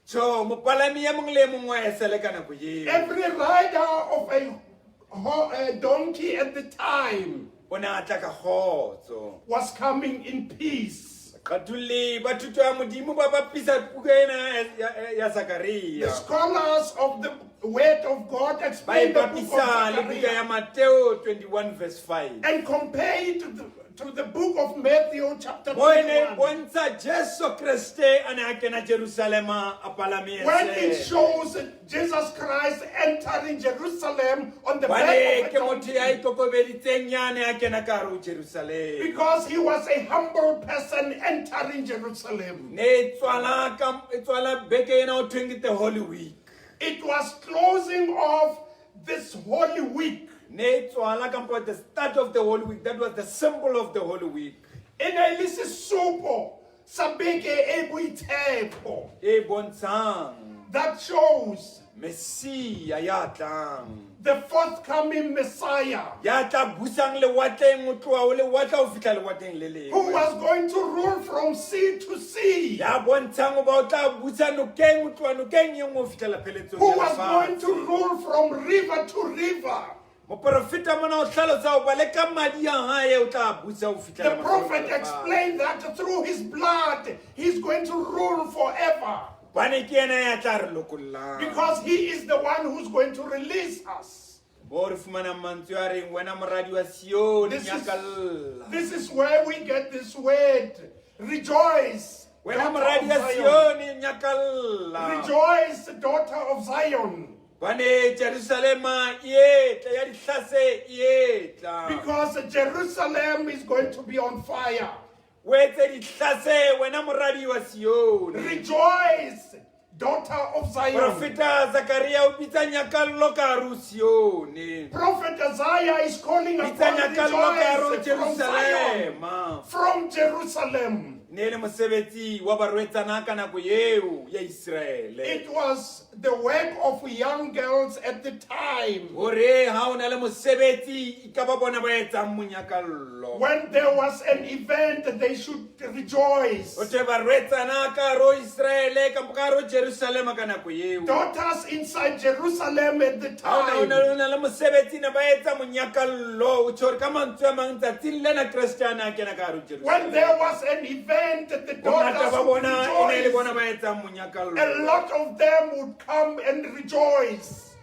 Speaker 1: So mopalami ya mong le mong wa esele ka nako eo.
Speaker 2: Every rider of a donkey at the time
Speaker 1: O ne a tla ka kgotso.
Speaker 2: was coming in peace.
Speaker 1: Qatulli ba thuto ya Modimo ba bapisa puka ena ya
Speaker 2: The
Speaker 1: Zakaria.
Speaker 2: scholars of the Word of God
Speaker 1: Ba e
Speaker 2: explain the book
Speaker 1: bapisa le
Speaker 2: of
Speaker 1: buka ya
Speaker 2: Zechariah
Speaker 1: Mateo 21 verse 5.
Speaker 2: and compare it to the book of Matthew chapter
Speaker 1: Mo ene
Speaker 2: 21.
Speaker 1: bontsha Jesu Kriste a ne a kena Jerusalema a palame
Speaker 2: When it
Speaker 1: esele.
Speaker 2: shows Jesus Christ entering Jerusalem on the
Speaker 1: Bane
Speaker 2: back
Speaker 1: ke
Speaker 2: of a
Speaker 1: motho ya
Speaker 2: donkey,
Speaker 1: ikokobeditseng ya ne a kena ka hare ho Jerusalem.
Speaker 2: because he was a humble person entering Jerusalem.
Speaker 1: Ne e tswala beke ena o thweng ke the Holy Week.
Speaker 2: It was closing off this Holy Week.
Speaker 1: Ne e tswala kampo the start of the Holy Week. That was the symbol of the Holy Week.
Speaker 2: In a supo sabeke e boitshepo.
Speaker 1: E bontshang
Speaker 2: That shows
Speaker 1: Messiah ya tlang.
Speaker 2: the forthcoming Messiah
Speaker 1: Ya tla busang lewatleng o tloha o lewatle ho fihla lewatleng le
Speaker 2: who
Speaker 1: lengwe.
Speaker 2: was going to rule from sea to sea,
Speaker 1: Ya bontshang o ba o tla busa nokeng o tloha nokeng e nngwe ho fihlela pheletsong
Speaker 2: who
Speaker 1: ya
Speaker 2: was going to
Speaker 1: lefatshe.
Speaker 2: rule from river to river.
Speaker 1: Moprofeta mona o hlalosa ho ba le ka madi a hae o tla busa ho
Speaker 2: The
Speaker 1: fihlela
Speaker 2: prophet
Speaker 1: mafelong a lefatshe.
Speaker 2: explained that through his blood, he's going to rule forever.
Speaker 1: Bane ke ena ya tla re lokollang.
Speaker 2: Because he is the one who's going to release us.
Speaker 1: Mo re fumana mantswe a reng wena moradi wa Sione
Speaker 2: This is-
Speaker 1: nyakalla.
Speaker 2: This is where we get this word. Rejoice,
Speaker 1: Wena
Speaker 2: daughter
Speaker 1: moradi
Speaker 2: of
Speaker 1: wa
Speaker 2: Zion.
Speaker 1: Sione nyakalla.
Speaker 2: Rejoice, daughter of Zion.
Speaker 1: bane Jerusalema ietla ya dihlase ietla
Speaker 2: Because Jerusalem is going to be on fire.
Speaker 1: wetse dihlase wena moradi wa Sione.
Speaker 2: Rejoice, daughter of Zion.
Speaker 1: Profeta Zakaria o bitsa nyakallo ka hare ho Sione.
Speaker 2: Prophet Isaiah is calling
Speaker 1: Bitsa
Speaker 2: upon
Speaker 1: nyakallo ka hare ho
Speaker 2: rejoice from Zion,
Speaker 1: Jerusalema.
Speaker 2: from Jerusalem.
Speaker 1: Ne le mosebetsi wa barwetsana ka nako eo ya Israele.
Speaker 2: It was the work of young girls at the time.
Speaker 1: Hore ha o na le mosebetsi e ka ba bona ba etsang monyakallo.
Speaker 2: When there was an event, they should rejoice.
Speaker 1: O te barwetsana ka hare ho Israele ka hare ho Jerusalema ka nako eo.
Speaker 2: Daughters inside Jerusalem at the
Speaker 1: Ha o
Speaker 2: time.
Speaker 1: na le mosebetsi ne ba etsa monyakallo o tshore ka mantswe a mang tsatsing lena Kristiyana a kena ka hare ho Jerusalema.
Speaker 2: When there was an event, the
Speaker 1: Bongata
Speaker 2: daughters
Speaker 1: ba
Speaker 2: would
Speaker 1: bona e ne le bona
Speaker 2: rejoice.
Speaker 1: ba etsang monyakallo.
Speaker 2: A lot of them would come and rejoice.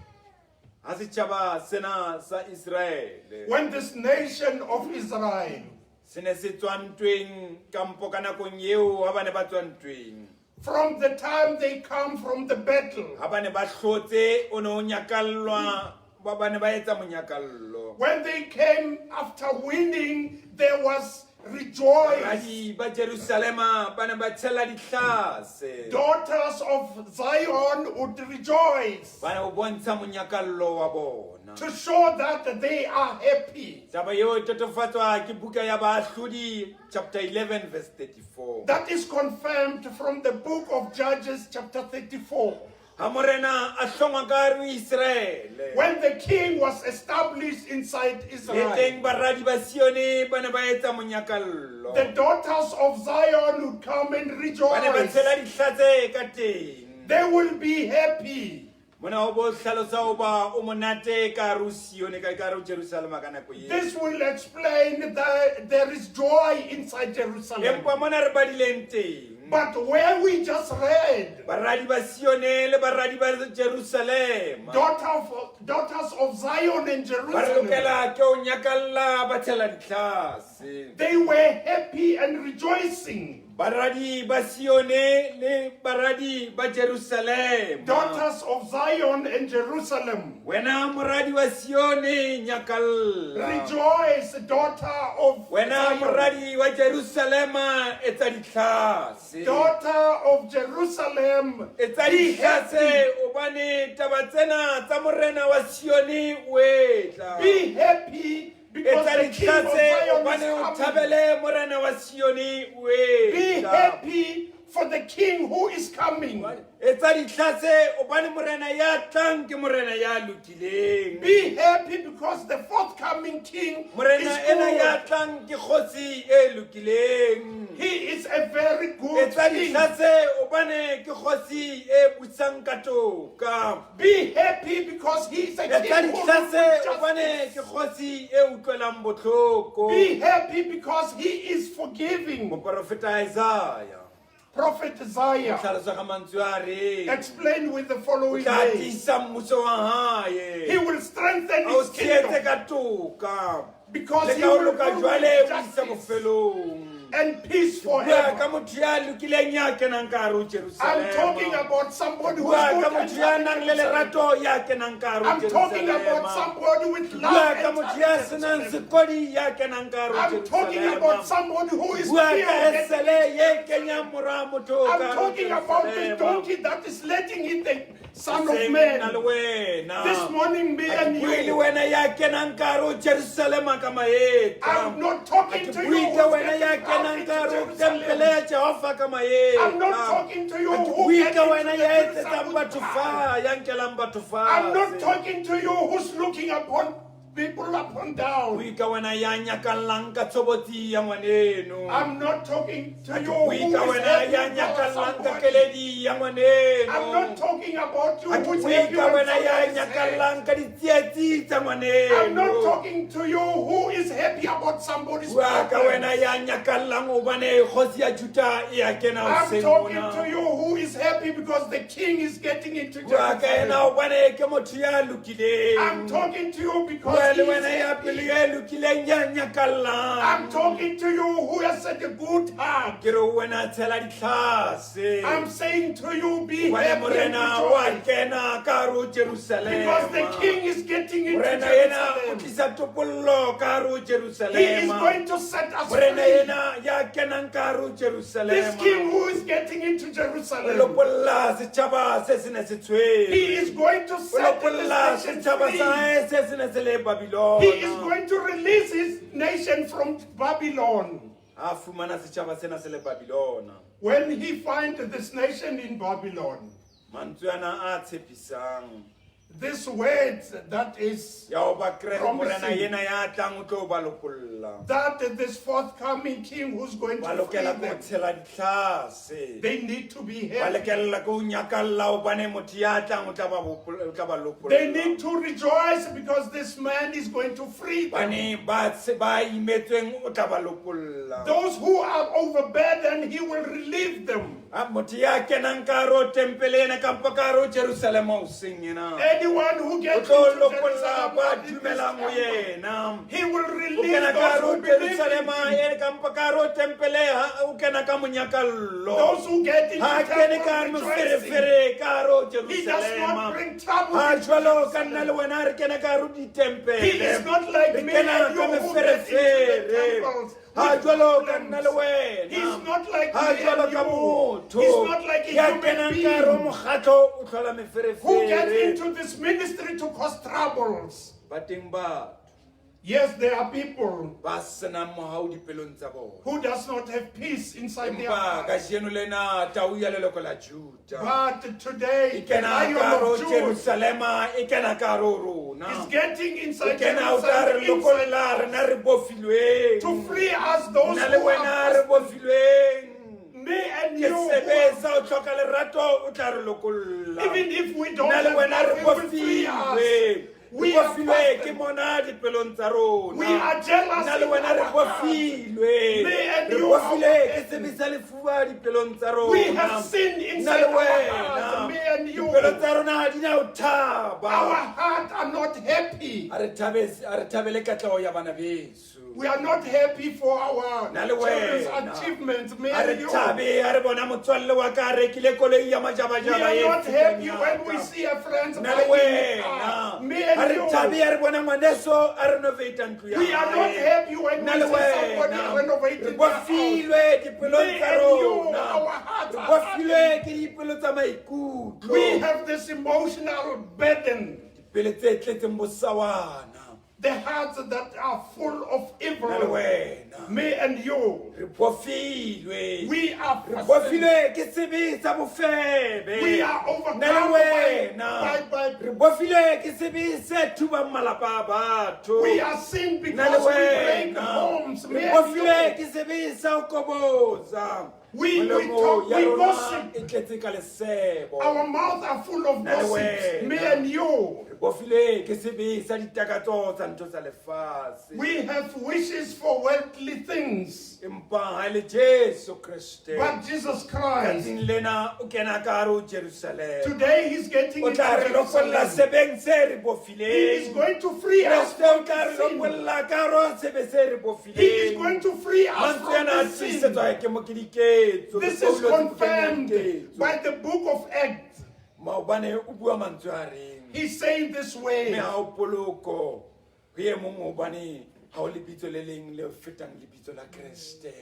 Speaker 1: Ha setjhaba sena sa Israele
Speaker 2: When this nation of Israel,
Speaker 1: se ne se tswa ntweng kampo ka nakong eo ha ba ne ba tswa ntweng.
Speaker 2: from the time they come from the battle,
Speaker 1: Ha ba ne ba hlotse o ne o nyakallwa ba ne ba etsa monyakallo.
Speaker 2: when they came after winning, there was rejoice.
Speaker 1: Baradi ba Jerusalema ba ne ba tshela dihlase.
Speaker 2: Daughters of Zion would rejoice
Speaker 1: Ba ne o bontsha monyakallo wa bona.
Speaker 2: to show that they are happy.
Speaker 1: Taba eo e totofatswa ke buka ya Baahlodi chapter 11 verse 34.
Speaker 2: That is confirmed from the book of Judges, chapter 34.
Speaker 1: Ha morena a hlongwa ka hare ho Israele.
Speaker 2: When the king was established inside
Speaker 1: Le
Speaker 2: Israel,
Speaker 1: teng baradi ba Sione ba ne ba etsa monyakallo.
Speaker 2: the daughters of Zion would come and
Speaker 1: Ba ne ba
Speaker 2: rejoice.
Speaker 1: tshela dihlase ka teng.
Speaker 2: They will be happy.
Speaker 1: Mona o bo hlalosa o ba o monate ka hare ho Sione ka hare ho Jerusalema ka nako eo.
Speaker 2: This will explain that there is joy inside Jerusalem.
Speaker 1: Empa mona re badileng teng.
Speaker 2: But where we just read,
Speaker 1: Baradi ba Sione le baradi ba Jerusalema.
Speaker 2: daughters of Zion and
Speaker 1: Ba
Speaker 2: Jerusalem,
Speaker 1: lokela ke o nyakalla ba tshela dihlase.
Speaker 2: they were happy and rejoicing.
Speaker 1: Baradi ba Sione le baradi ba Jerusalema.
Speaker 2: Daughters of Zion and Jerusalem,
Speaker 1: Wena moradi wa Sione nyakalla.
Speaker 2: rejoice, daughter of
Speaker 1: Wena
Speaker 2: Zion.
Speaker 1: moradi wa Jerusalema etsa dihlase.
Speaker 2: Daughter of Jerusalem,
Speaker 1: Etsa
Speaker 2: be
Speaker 1: dihlase
Speaker 2: happy.
Speaker 1: obane taba tsena tsa morena wa Sione o etla.
Speaker 2: Be happy because
Speaker 1: Etsa
Speaker 2: the king of
Speaker 1: dihlase
Speaker 2: Zion
Speaker 1: obane o
Speaker 2: is coming.
Speaker 1: thabele morena wa Sione o
Speaker 2: Be
Speaker 1: etla.
Speaker 2: happy for the king who is coming.
Speaker 1: Etsa dihlase obane morena ya tlang ke morena ya lokileng.
Speaker 2: Be happy because the forthcoming king
Speaker 1: Morena ena ya
Speaker 2: is good.
Speaker 1: tlang ke kgosi e lokileng.
Speaker 2: He is a very good
Speaker 1: Etsa
Speaker 2: king.
Speaker 1: dihlase obane ke kgosi e busang ka toka.
Speaker 2: Be happy because he is a
Speaker 1: Etsa
Speaker 2: king who
Speaker 1: dihlase
Speaker 2: rules
Speaker 1: obane ke
Speaker 2: justice.
Speaker 1: kgosi e utlwelang botlhoko.
Speaker 2: Be happy because he is forgiving.
Speaker 1: Moprofeta Isaiah
Speaker 2: Prophet Isaiah
Speaker 1: tlhalosa ka mantswe a reng
Speaker 2: explained with the
Speaker 1: o
Speaker 2: following
Speaker 1: tla
Speaker 2: ways.
Speaker 1: tiisa mmuso wa
Speaker 2: He
Speaker 1: hae
Speaker 2: will strengthen
Speaker 1: a o
Speaker 2: his
Speaker 1: tsheetse
Speaker 2: kingdom
Speaker 1: ka toka
Speaker 2: because
Speaker 1: le
Speaker 2: he
Speaker 1: ka o
Speaker 2: will
Speaker 1: loka
Speaker 2: rule
Speaker 1: jwale
Speaker 2: with
Speaker 1: o isa
Speaker 2: justice
Speaker 1: bofelong.
Speaker 2: and peace
Speaker 1: Bua ka
Speaker 2: forever.
Speaker 1: motho ya lokileng ya kenang ka hare ho
Speaker 2: I'm talking
Speaker 1: Jerusalema.
Speaker 2: about somebody who is
Speaker 1: Bua
Speaker 2: good
Speaker 1: ka
Speaker 2: and
Speaker 1: motho ya nang le
Speaker 2: loving Jerusalem.
Speaker 1: lerato ya kenang ka hare ho
Speaker 2: I'm talking about
Speaker 1: Jerusalema.
Speaker 2: somebody with
Speaker 1: Bua
Speaker 2: love
Speaker 1: ka
Speaker 2: and
Speaker 1: motho ya senang
Speaker 2: Jerusalem.
Speaker 1: sekodi ya kenang ka hare ho
Speaker 2: I'm talking about
Speaker 1: Jerusalema.
Speaker 2: somebody who is
Speaker 1: Bua
Speaker 2: pure
Speaker 1: ka
Speaker 2: and
Speaker 1: esele ye kenyang mora motho ka
Speaker 2: I'm
Speaker 1: hare ho
Speaker 2: talking about the
Speaker 1: Jerusalema.
Speaker 2: donkey that is letting it the Son of
Speaker 1: Seng na le
Speaker 2: Man.
Speaker 1: wena.
Speaker 2: This morning, me
Speaker 1: Ha
Speaker 2: and
Speaker 1: ke bue le
Speaker 2: you,
Speaker 1: wena ya kenang ka hare ho Jerusalema ka maetla.
Speaker 2: I'm not
Speaker 1: Ha
Speaker 2: talking
Speaker 1: ke
Speaker 2: to you
Speaker 1: bue
Speaker 2: who's
Speaker 1: ka wena ya
Speaker 2: getting out
Speaker 1: kenang
Speaker 2: into
Speaker 1: ka hare ho
Speaker 2: Jerusalem.
Speaker 1: tempele ya Jehova ka maetla.
Speaker 2: I'm not talking to you
Speaker 1: Ha ke
Speaker 2: who
Speaker 1: bue
Speaker 2: get
Speaker 1: ka
Speaker 2: into
Speaker 1: wena
Speaker 2: the
Speaker 1: ya etsetsang
Speaker 2: Jerusalem
Speaker 1: batho
Speaker 2: with
Speaker 1: fa
Speaker 2: pride.
Speaker 1: ya nkelang batho
Speaker 2: I'm not
Speaker 1: fatshe.
Speaker 2: talking to you who's looking upon people up and down.
Speaker 1: Bue ka wena ya nyakallang ka tshobotsi ya ngwaneno.
Speaker 2: I'm not talking to
Speaker 1: Ha
Speaker 2: you
Speaker 1: ke
Speaker 2: who
Speaker 1: bue
Speaker 2: is
Speaker 1: ka wena
Speaker 2: happy
Speaker 1: ya
Speaker 2: for
Speaker 1: nyakallang ka
Speaker 2: somebody.
Speaker 1: keledi ya ngwaneno.
Speaker 2: I'm not talking about you
Speaker 1: Ha ke
Speaker 2: who's
Speaker 1: bue
Speaker 2: happy
Speaker 1: ka
Speaker 2: when
Speaker 1: wena ya
Speaker 2: somebody is happy.
Speaker 1: nyakallang ka ditsietsi tsa
Speaker 2: I'm not
Speaker 1: ngwaneno.
Speaker 2: talking to you who is happy happy about somebody's
Speaker 1: Bua ka wena
Speaker 2: problems.
Speaker 1: ya nyakallang hobane kgosi ya Juda e a kena
Speaker 2: I'm
Speaker 1: hoseng
Speaker 2: talking
Speaker 1: mona.
Speaker 2: to you who is happy because the king is getting into
Speaker 1: Bua ka ena
Speaker 2: Jerusalem.
Speaker 1: hobane ke motho ya
Speaker 2: I'm
Speaker 1: lokileng.
Speaker 2: talking to you because
Speaker 1: Bua
Speaker 2: he
Speaker 1: le
Speaker 2: is
Speaker 1: wena ya pelo
Speaker 2: happy.
Speaker 1: e lokileng ya nyakallang.
Speaker 2: I'm talking to you who has had a good heart.
Speaker 1: Ke re wena tshela ditlhase.
Speaker 2: I'm saying to you, be
Speaker 1: Hobane
Speaker 2: happy
Speaker 1: morena
Speaker 2: and
Speaker 1: wa
Speaker 2: rejoice.
Speaker 1: kena ka hare ho Jerusalema.
Speaker 2: Because the king is getting into
Speaker 1: Morena yena o
Speaker 2: Jerusalem.
Speaker 1: tlisa topollo ka hare ho
Speaker 2: He is
Speaker 1: Jerusalema.
Speaker 2: going to set us
Speaker 1: Morena
Speaker 2: free.
Speaker 1: yena ya kenang ka hare ho
Speaker 2: This
Speaker 1: Jerusalema.
Speaker 2: king who is getting into
Speaker 1: O
Speaker 2: Jerusalem,
Speaker 1: lopolla setjhaba se se ne se tshwere.
Speaker 2: he is going to
Speaker 1: O
Speaker 2: set
Speaker 1: lopolla
Speaker 2: this nation
Speaker 1: setjhaba sa
Speaker 2: free.
Speaker 1: hae se se ne se le Babylon.
Speaker 2: He is going to release his nation from Babylon.
Speaker 1: A fumana setjhaba sena se le Babylon.
Speaker 2: When he finds this nation in Babylon,
Speaker 1: Mantswe ana a tshepisang
Speaker 2: this word that is
Speaker 1: ya ho ba Kreste morena
Speaker 2: Promising.
Speaker 1: yena ya tlang o tlo ba lopolla.
Speaker 2: that this forthcoming king who's going
Speaker 1: Ba
Speaker 2: to free
Speaker 1: lokela ko
Speaker 2: them,
Speaker 1: tshela ditlhase.
Speaker 2: they need to be
Speaker 1: Ba
Speaker 2: happy.
Speaker 1: lekella ko nyakalla hobane motho ya tlang o tla ba lopolla.
Speaker 2: They need to rejoice because this man is going to free them.
Speaker 1: Bane ba imetsweng o tla ba lopolla.
Speaker 2: Those who are overburdened, he will relieve them.
Speaker 1: Motho ya kenang ka hare ho tempele ena kampo ka hare ho Jerusalema hoseng ena.
Speaker 2: Anyone who
Speaker 1: O
Speaker 2: gets
Speaker 1: tlo
Speaker 2: into
Speaker 1: lopolla ba
Speaker 2: Jerusalem,
Speaker 1: dumelang ho yena.
Speaker 2: he will
Speaker 1: O
Speaker 2: release
Speaker 1: kena ka hare
Speaker 2: those
Speaker 1: ho
Speaker 2: who believe in
Speaker 1: Jerusalema
Speaker 2: him.
Speaker 1: e kampo ka hare ho tempele o kena ka monyakallo.
Speaker 2: Those who get into
Speaker 1: Ha kene ka hare
Speaker 2: temple rejoicing.
Speaker 1: moferefere ka hare ho
Speaker 2: He does not
Speaker 1: Jerusalema.
Speaker 2: bring trouble
Speaker 1: Ha
Speaker 2: into
Speaker 1: jwalo ka nna le
Speaker 2: Jerusalem.
Speaker 1: wena re kena ka hare ho ditempele.
Speaker 2: He is not like
Speaker 1: Re
Speaker 2: me
Speaker 1: kena
Speaker 2: and you
Speaker 1: ka
Speaker 2: who get into the
Speaker 1: meferefere.
Speaker 2: temples
Speaker 1: Ha
Speaker 2: with
Speaker 1: jwalo ka nna le
Speaker 2: problems.
Speaker 1: wena.
Speaker 2: He's not like
Speaker 1: Ha
Speaker 2: me
Speaker 1: jwalo
Speaker 2: and
Speaker 1: ka
Speaker 2: you.
Speaker 1: motho.
Speaker 2: He's not like a
Speaker 1: Ya
Speaker 2: human
Speaker 1: kenang ka
Speaker 2: being
Speaker 1: hare ho mokgatlo o tlhola
Speaker 2: who gets
Speaker 1: meferefere.
Speaker 2: into this ministry to cause troubles.
Speaker 1: Ba teng ba
Speaker 2: Yes, there are people
Speaker 1: ba senang mohau dipelong tsa bona.
Speaker 2: who does not have peace inside their
Speaker 1: Empa ka
Speaker 2: hearts.
Speaker 1: jeno lena tau ya leloko la Juda.
Speaker 2: But
Speaker 1: E
Speaker 2: today, the
Speaker 1: kena
Speaker 2: Lion
Speaker 1: ka hare ho
Speaker 2: of Judah
Speaker 1: Jerusalema, e kena ka hare ho rona.
Speaker 2: is getting
Speaker 1: E
Speaker 2: inside
Speaker 1: kena o tla re
Speaker 2: Jerusalem
Speaker 1: lokolla rena re bofilweng.
Speaker 2: to free us those
Speaker 1: Nna le
Speaker 2: who
Speaker 1: wena re
Speaker 2: are
Speaker 1: bofilweng.
Speaker 2: me and
Speaker 1: Ke
Speaker 2: you.
Speaker 1: sebetsa o tlhoka lerato o tla re lokolla.
Speaker 2: Even if we don't
Speaker 1: Nna le
Speaker 2: have
Speaker 1: wena re
Speaker 2: love, he will free us.
Speaker 1: bofilwe.
Speaker 2: We
Speaker 1: Re
Speaker 2: are
Speaker 1: bofilwe ke
Speaker 2: fasted.
Speaker 1: mona dipelong tsa rona.
Speaker 2: We are jealous
Speaker 1: Nna le
Speaker 2: in
Speaker 1: wena re
Speaker 2: our hearts.
Speaker 1: bofilwe.
Speaker 2: Me and
Speaker 1: Re
Speaker 2: you
Speaker 1: bofilwe
Speaker 2: are
Speaker 1: ke sebisa lefuba dipelong tsa rona.
Speaker 2: We have sinned
Speaker 1: Nna
Speaker 2: inside
Speaker 1: le
Speaker 2: our
Speaker 1: wena.
Speaker 2: hearts, me and you.
Speaker 1: Dipelo tsa rona ha di na ho thaba.
Speaker 2: Our hearts are not happy.
Speaker 1: A re thabele katleho ya bana beso.
Speaker 2: We are not happy for our
Speaker 1: Na le
Speaker 2: children's
Speaker 1: wena.
Speaker 2: achievements, me
Speaker 1: A re
Speaker 2: and you.
Speaker 1: thabe ha re bona motswalle wa ka a rekile koloi ya
Speaker 2: We
Speaker 1: majabajaba
Speaker 2: are
Speaker 1: e
Speaker 2: not
Speaker 1: fetang
Speaker 2: happy
Speaker 1: ya
Speaker 2: when we
Speaker 1: ka.
Speaker 2: see a friend
Speaker 1: Nna le
Speaker 2: buying a car.
Speaker 1: wena.
Speaker 2: Me
Speaker 1: Ha
Speaker 2: and
Speaker 1: re thabe
Speaker 2: you.
Speaker 1: ha re bona ngwaneso a renovate ntlo ya
Speaker 2: We are not
Speaker 1: hae.
Speaker 2: happy when we
Speaker 1: Nna le
Speaker 2: see somebody
Speaker 1: wena.
Speaker 2: renovating
Speaker 1: Re
Speaker 2: their house.
Speaker 1: bofilwe dipelong
Speaker 2: Me
Speaker 1: tsa
Speaker 2: and you,
Speaker 1: rona.
Speaker 2: our hearts
Speaker 1: Re
Speaker 2: are
Speaker 1: bofilwe ke dipelo tsa maikutlo.
Speaker 2: We have this emotional burden.
Speaker 1: Dipelo tse tletseng bosawana.
Speaker 2: The hearts that are full of
Speaker 1: Nna le
Speaker 2: evil.
Speaker 1: wena.
Speaker 2: Me and you.
Speaker 1: Re bofilwe.
Speaker 2: We are
Speaker 1: Re
Speaker 2: fasting.
Speaker 1: bofilwe ke sebe sa bofebe.
Speaker 2: We are overcome
Speaker 1: Nna le
Speaker 2: by-
Speaker 1: wena. Re bofilwe ke sebe se thubang malapa a batho.
Speaker 2: We are sin
Speaker 1: Nna le
Speaker 2: because we break
Speaker 1: wena.
Speaker 2: homes. Me
Speaker 1: Re
Speaker 2: and
Speaker 1: bofilwe
Speaker 2: you.
Speaker 1: ke sebe sa ho koboza.
Speaker 2: We
Speaker 1: Molemo
Speaker 2: talk,
Speaker 1: ya
Speaker 2: we
Speaker 1: rona
Speaker 2: gossip.
Speaker 1: e tletse ka lesebo.
Speaker 2: Our mouths are full of
Speaker 1: Nna le
Speaker 2: gossips. Me
Speaker 1: wena.
Speaker 2: and you.
Speaker 1: Re bofilwe ke sebe sa ditakatso tsa ntho tsa lefatshe.
Speaker 2: We have wishes for worldly things.
Speaker 1: Empa ha le Jesu Kriste.
Speaker 2: But Jesus Christ,
Speaker 1: Tsatsing lena o kena ka hare ho Jerusalem.
Speaker 2: today He's getting
Speaker 1: O
Speaker 2: into
Speaker 1: tla re lokolla
Speaker 2: Jerusalem.
Speaker 1: sebeng se re
Speaker 2: He is
Speaker 1: bofileng.
Speaker 2: going to free us
Speaker 1: Kreste o
Speaker 2: from
Speaker 1: tla re
Speaker 2: sin.
Speaker 1: lokolla ka hare ho sebe se re
Speaker 2: He is
Speaker 1: bofileng.
Speaker 2: going to free us
Speaker 1: Mantswe
Speaker 2: from
Speaker 1: ana a
Speaker 2: the sin.
Speaker 1: tiisetswa ke mokediketso.
Speaker 2: This
Speaker 1: ke
Speaker 2: is
Speaker 1: Paulo a
Speaker 2: confirmed
Speaker 1: sebopanyang
Speaker 2: by the book of Acts.
Speaker 1: maobane o bua mantswe a reng.
Speaker 2: He's saying this way.
Speaker 1: Mme ha o poloko ho e mong hobane ha o lebitso le leng le fetang lebitso la Kreste.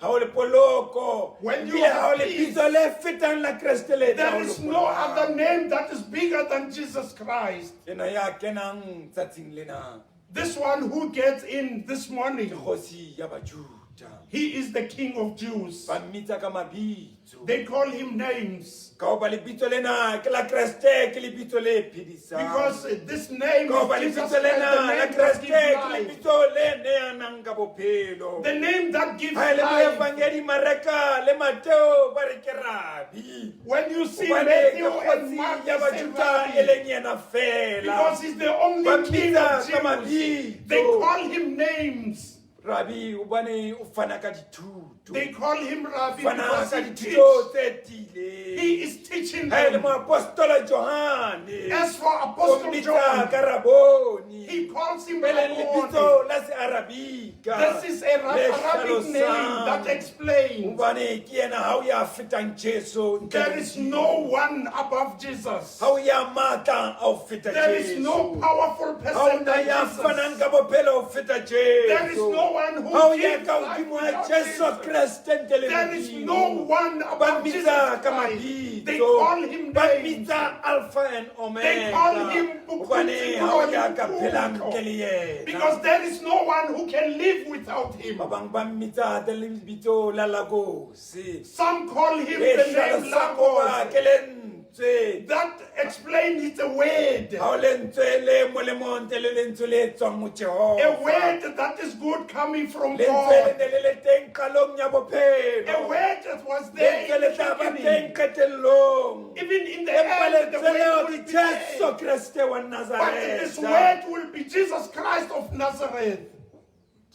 Speaker 1: Ha o le poloko.
Speaker 2: When you
Speaker 1: Ebile ha o
Speaker 2: have
Speaker 1: lebitso le fetang la Kreste le tla
Speaker 2: There
Speaker 1: o
Speaker 2: is no
Speaker 1: lokollang.
Speaker 2: other name that is bigger than Jesus Christ.
Speaker 1: Ena ya kenang tsatsing lena
Speaker 2: This one who gets in this
Speaker 1: ke
Speaker 2: morning,
Speaker 1: kgosi ya Bajuda.
Speaker 2: he is the King of Jews.
Speaker 1: Ba mmitsa ka mabitso.
Speaker 2: They call him names
Speaker 1: Ka hoba lebitso lena ke la Kreste ke lebitso le phedisang.
Speaker 2: because this name
Speaker 1: Ka
Speaker 2: of
Speaker 1: hoba
Speaker 2: Jesus
Speaker 1: lebitso
Speaker 2: Christ,
Speaker 1: lena
Speaker 2: the
Speaker 1: la
Speaker 2: name that
Speaker 1: Kreste
Speaker 2: gives
Speaker 1: ke
Speaker 2: life.
Speaker 1: lebitso le neyang fananang ka bophelo.
Speaker 2: The name that gives
Speaker 1: Ha ele mo
Speaker 2: life.
Speaker 1: evangeli Mareka le Mateo ba re ke Rabi.
Speaker 2: When you see
Speaker 1: Hobane
Speaker 2: Matthew
Speaker 1: ke
Speaker 2: and Mark,
Speaker 1: kgotsi ya
Speaker 2: they say
Speaker 1: Bajuda e
Speaker 2: Rabbi,
Speaker 1: leng yena fela.
Speaker 2: because he's the only
Speaker 1: Ba
Speaker 2: king
Speaker 1: mmitsa
Speaker 2: of
Speaker 1: ka
Speaker 2: Jews.
Speaker 1: mabitso.
Speaker 2: They call him names.
Speaker 1: Rabi hobane o fana ka dithuto.
Speaker 2: They call him Rabbi
Speaker 1: Fana
Speaker 2: because
Speaker 1: ka
Speaker 2: he
Speaker 1: dithuto
Speaker 2: teaches.
Speaker 1: tse tiileng.
Speaker 2: He is teaching
Speaker 1: Ha ele
Speaker 2: them.
Speaker 1: mo apostola Johane.
Speaker 2: As for
Speaker 1: O
Speaker 2: Apostle
Speaker 1: mmitsa
Speaker 2: John,
Speaker 1: ka Raboni.
Speaker 2: he calls him
Speaker 1: E leng
Speaker 2: Rabboni.
Speaker 1: lebitso la se-Arabika.
Speaker 2: This is a
Speaker 1: le
Speaker 2: Arabic name
Speaker 1: hlalosang.
Speaker 2: that explains
Speaker 1: Hobane ke yena ha o ya fetang Jesu ntle
Speaker 2: there
Speaker 1: le
Speaker 2: is
Speaker 1: Modimo.
Speaker 2: no one above Jesus.
Speaker 1: Ha o ya matla a o feta
Speaker 2: There is
Speaker 1: Jesu.
Speaker 2: no powerful
Speaker 1: Ha o
Speaker 2: person
Speaker 1: na
Speaker 2: than
Speaker 1: ya fanang
Speaker 2: Jesus.
Speaker 1: ka bophelo ho feta
Speaker 2: There is
Speaker 1: Jesu.
Speaker 2: no one who
Speaker 1: Ha o ya
Speaker 2: gives
Speaker 1: ka
Speaker 2: life
Speaker 1: hodimo wa
Speaker 2: without
Speaker 1: Jesu
Speaker 2: Jesus.
Speaker 1: Kriste ntle le
Speaker 2: There is
Speaker 1: Modimo.
Speaker 2: no one
Speaker 1: Ba
Speaker 2: above Jesus
Speaker 1: mmitsa ka
Speaker 2: Christ.
Speaker 1: mabitso.
Speaker 2: They call him
Speaker 1: Ba
Speaker 2: names.
Speaker 1: mmitsa Alpha and Omega.
Speaker 2: They call him
Speaker 1: Hobane ha o ya ka phelang
Speaker 2: Bukuti,
Speaker 1: ntle le yena.
Speaker 2: because there is no one who can live without him.
Speaker 1: Ba bang ba mmitsa le lebitso la Lagosi.
Speaker 2: Some call him
Speaker 1: Le
Speaker 2: the name
Speaker 1: hlalosang hoba
Speaker 2: Lagos.
Speaker 1: ke lentswe.
Speaker 2: That explains it's a word.
Speaker 1: Ha o lentswe le molemo ntle le lentswe le tswang ho Jehova.
Speaker 2: A word that is good coming from
Speaker 1: Lentswe
Speaker 2: God.
Speaker 1: le ne le teng qalong ya bophelo.
Speaker 2: A word that was there
Speaker 1: Lentswe
Speaker 2: in
Speaker 1: le
Speaker 2: the
Speaker 1: tla ba teng
Speaker 2: beginning.
Speaker 1: qetellong.
Speaker 2: Even in the
Speaker 1: Empa
Speaker 2: end, the
Speaker 1: lentswe leo
Speaker 2: word
Speaker 1: ke
Speaker 2: will be
Speaker 1: Jesu
Speaker 2: there.
Speaker 1: Kriste wa
Speaker 2: But this
Speaker 1: Nazareta.
Speaker 2: word will be Jesus Christ of Nazareth.